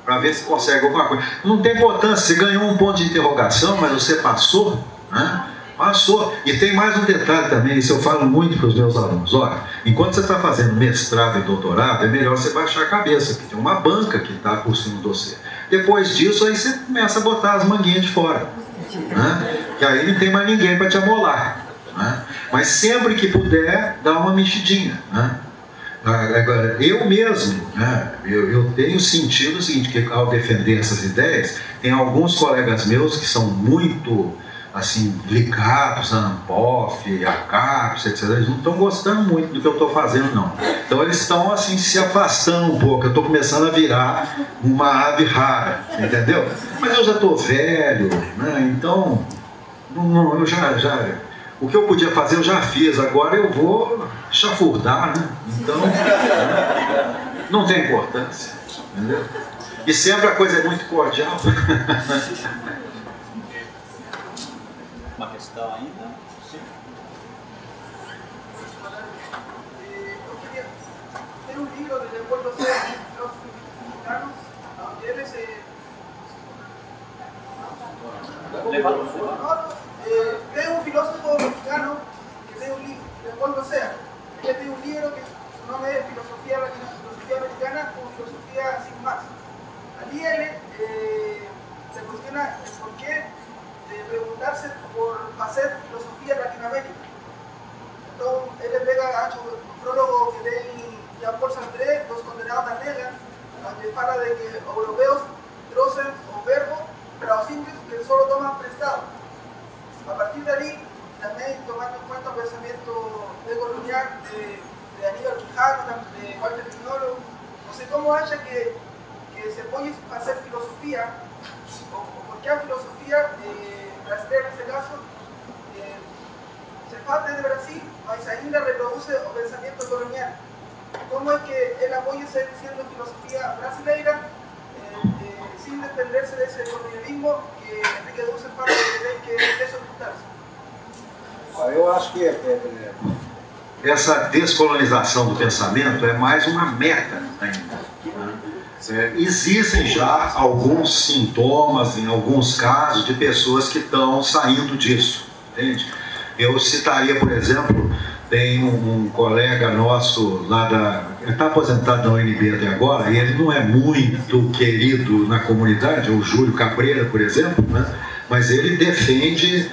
para ver se consegue alguma coisa. Não tem importância, você ganhou um ponto de interrogação, mas você passou, né? Passou. E tem mais um detalhe também, isso eu falo muito para os meus alunos. Olha, enquanto você está fazendo mestrado e doutorado, é melhor você baixar a cabeça, porque tem uma banca que está por cima de você. Depois disso, aí você começa a botar as manguinhas de fora, né? Que aí não tem mais ninguém para te amolar, né? Mas sempre que puder, dá uma mexidinha, né? Agora, eu mesmo, né, eu tenho sentido o seguinte, que ao defender essas ideias, tem alguns colegas meus que são muito assim, ligados a ANPOF, a CAPES, etc., eles não estão gostando muito do que eu estou fazendo, não. Então eles estão, assim, se afastando um pouco. Eu estou começando a virar uma ave rara, entendeu? Mas eu já estou velho, né? Então, eu já o que eu podia fazer eu já fiz, agora eu vou chafurdar, né? Então, não tem importância, entendeu? E sempre a coisa é muito cordial. Uma questão ainda? Sim. Eu queria ter um livro de Leopoldo Sea, los mexicanos, onde eles tem um filósofo mexicano que tem um livro, Leopoldo Sea. Ele tem um livro que su nome é Filosofía Americana ou Filosofía Sin Más. Ali ele se cuestiona el porqué de preguntarse por hacer filosofía en Latinoamérica. Entonces, él pega un prólogo que tem Jean-Paul Sartre, Los Condenados a Negra, donde habla de que los europeos trocen o verbo para los indios que solo toman prestado. A partir de ahí, también tomando en cuenta el pensamiento decolonial de Aníbal Quijano, de Walter Mignolo, no sé cómo haya que se puede hacer filosofía, o porque a filosofía brasileira, en este caso, se faz desde Brasil, mas ainda reproduce el pensamiento colonial. ¿Cómo es que él apoya seguir siendo filosofía brasileira sin desprenderse de ese colonialismo que Enrique Dussel fala que deve ocultar-se? Eu acho que essa descolonização do pensamento é mais uma meta ainda. Existem já alguns sintomas, em alguns casos, de pessoas que estão saindo disso, entende? Eu citaria, por exemplo, tem um colega nosso lá ele está aposentado na UNB até agora, e ele não é muito querido na comunidade, o Júlio Cabreira, por exemplo, né? Mas ele defende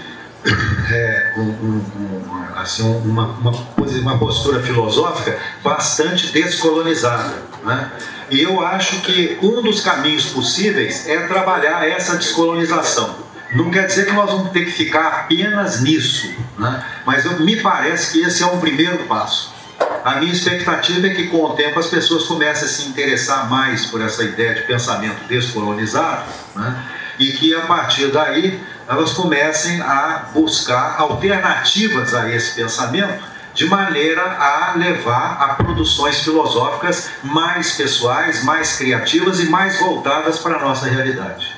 uma postura filosófica bastante descolonizada, né? E eu acho que um dos caminhos possíveis é trabalhar essa descolonização. Não quer dizer que nós vamos ter que ficar apenas nisso, né? Mas me parece que esse é um primeiro passo. A minha expectativa é que com o tempo as pessoas comecem a se interessar mais por essa ideia de pensamento descolonizado, né? E que a partir daí elas comecem a buscar alternativas a esse pensamento, de maneira a levar a produções filosóficas mais pessoais, mais criativas e mais voltadas para a nossa realidade.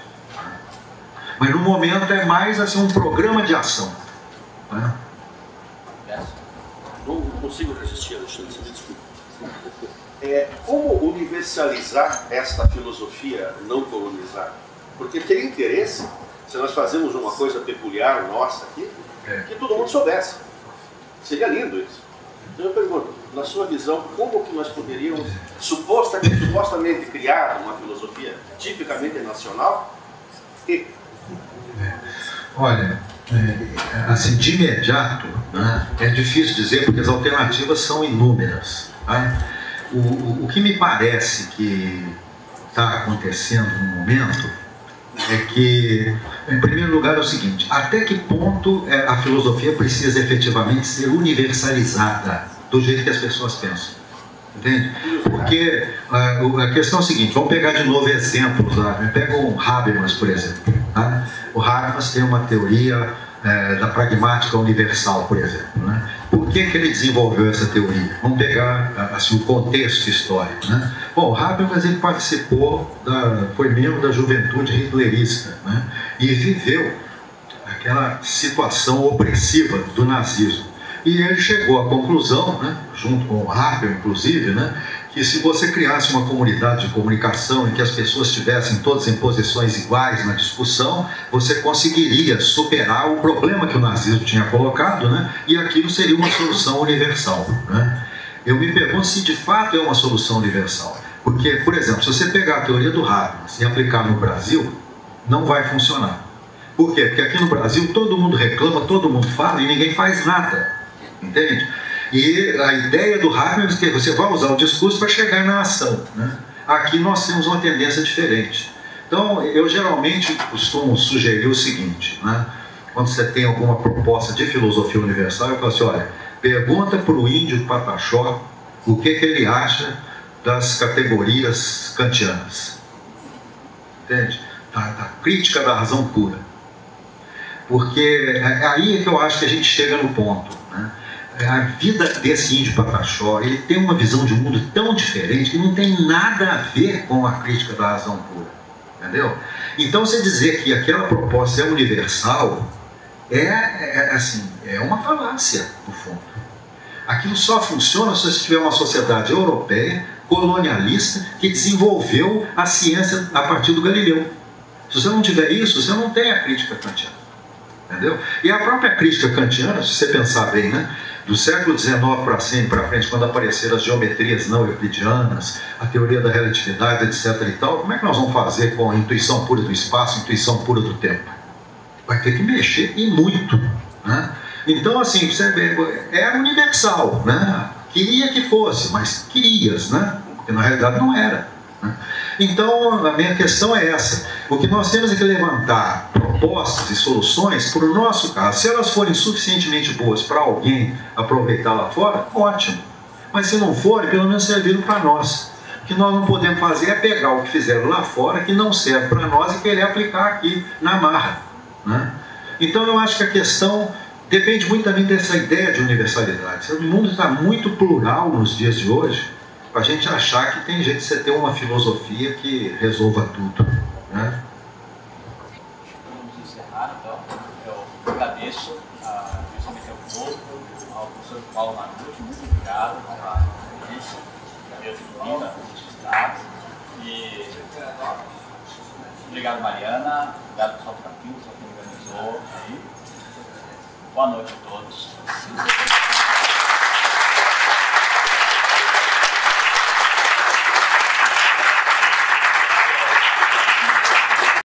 Mas no momento é mais assim, um programa de ação, né? Não consigo resistir, Alexandre, me desculpe. Como universalizar esta filosofia não colonizada? Porque teria interesse, se nós fazemos uma coisa peculiar nossa aqui, que todo mundo soubesse. Seria lindo isso. Então eu pergunto, na sua visão, como que nós poderíamos supostamente criar uma filosofia tipicamente nacional? Olha, assim, de imediato, né, é difícil dizer porque as alternativas são inúmeras, tá? O que me parece que está acontecendo no momento é que, em primeiro lugar, é o seguinte: até que ponto a filosofia precisa efetivamente ser universalizada do jeito que as pessoas pensam? Entende? Porque a questão é a seguinte: vamos pegar de novo exemplos lá. Pega o Habermas, por exemplo, tá? O Habermas tem uma teoria da pragmática universal, por exemplo, né? Por que ele desenvolveu essa teoria? Vamos pegar assim, o contexto histórico, né? Bom, o Habermas ele foi membro da juventude hitlerista, né? E viveu aquela situação opressiva do nazismo. E ele chegou à conclusão, né, junto com o Haber, inclusive, né, que se você criasse uma comunidade de comunicação em que as pessoas estivessem todas em posições iguais na discussão, você conseguiria superar o problema que o nazismo tinha colocado, né, e aquilo seria uma solução universal, né? Eu me pergunto se de fato é uma solução universal. Porque, por exemplo, se você pegar a teoria do Habermas e aplicar no Brasil, não vai funcionar. Por quê? Porque aqui no Brasil todo mundo reclama, todo mundo fala e ninguém faz nada. Entende? E a ideia do Habermas é que você vai usar o discurso para chegar na ação, né? Aqui nós temos uma tendência diferente. Então, eu geralmente costumo sugerir o seguinte, né? quando você tem alguma proposta de filosofia universal, eu falo assim, olha, pergunta para o índio Pataxó o que ele acha das categorias kantianas. Entende? Da crítica da razão pura. Porque é aí que eu acho que a gente chega no ponto, né? A vida desse índio Pataxó, ele tem uma visão de mundo tão diferente que não tem nada a ver com a crítica da razão pura. Entendeu? Então, você dizer que aquela proposta é universal é uma falácia, no fundo. Aquilo só funciona se você tiver uma sociedade europeia, colonialista, que desenvolveu a ciência a partir do Galileu. Se você não tiver isso, você não tem a crítica kantiana. Entendeu? E a própria crítica kantiana, se você pensar bem, né, do século XIX para frente, quando apareceram as geometrias não euclidianas, a teoria da relatividade, etc. e tal, como é que nós vamos fazer com a intuição pura do espaço, a intuição pura do tempo? Vai ter que mexer e muito, né? Então, assim, você vê, é universal, né? Queria que fosse, mas querias, né? Porque na realidade não era, né? Então, a minha questão é essa. O que nós temos é que levantar propostas e soluções para o nosso caso. Se elas forem suficientemente boas para alguém aproveitar lá fora, ótimo. Mas se não forem, pelo menos serviram para nós. O que nós não podemos fazer é pegar o que fizeram lá fora, que não serve para nós, e querer aplicar aqui na marra, né? Então, eu acho que a questão depende muito também dessa ideia de universalidade. O mundo está muito plural nos dias de hoje, para a gente achar que tem jeito de você ter uma filosofia que resolva tudo, né? Vamos encerrar, então. Eu agradeço principalmente ao povo, ao professor Paulo Manucci, muito obrigado pela experiência, pela disciplina registrada. E obrigado, Mariana, obrigado pessoal do Capim, pessoal que organizou aí. Boa noite a todos.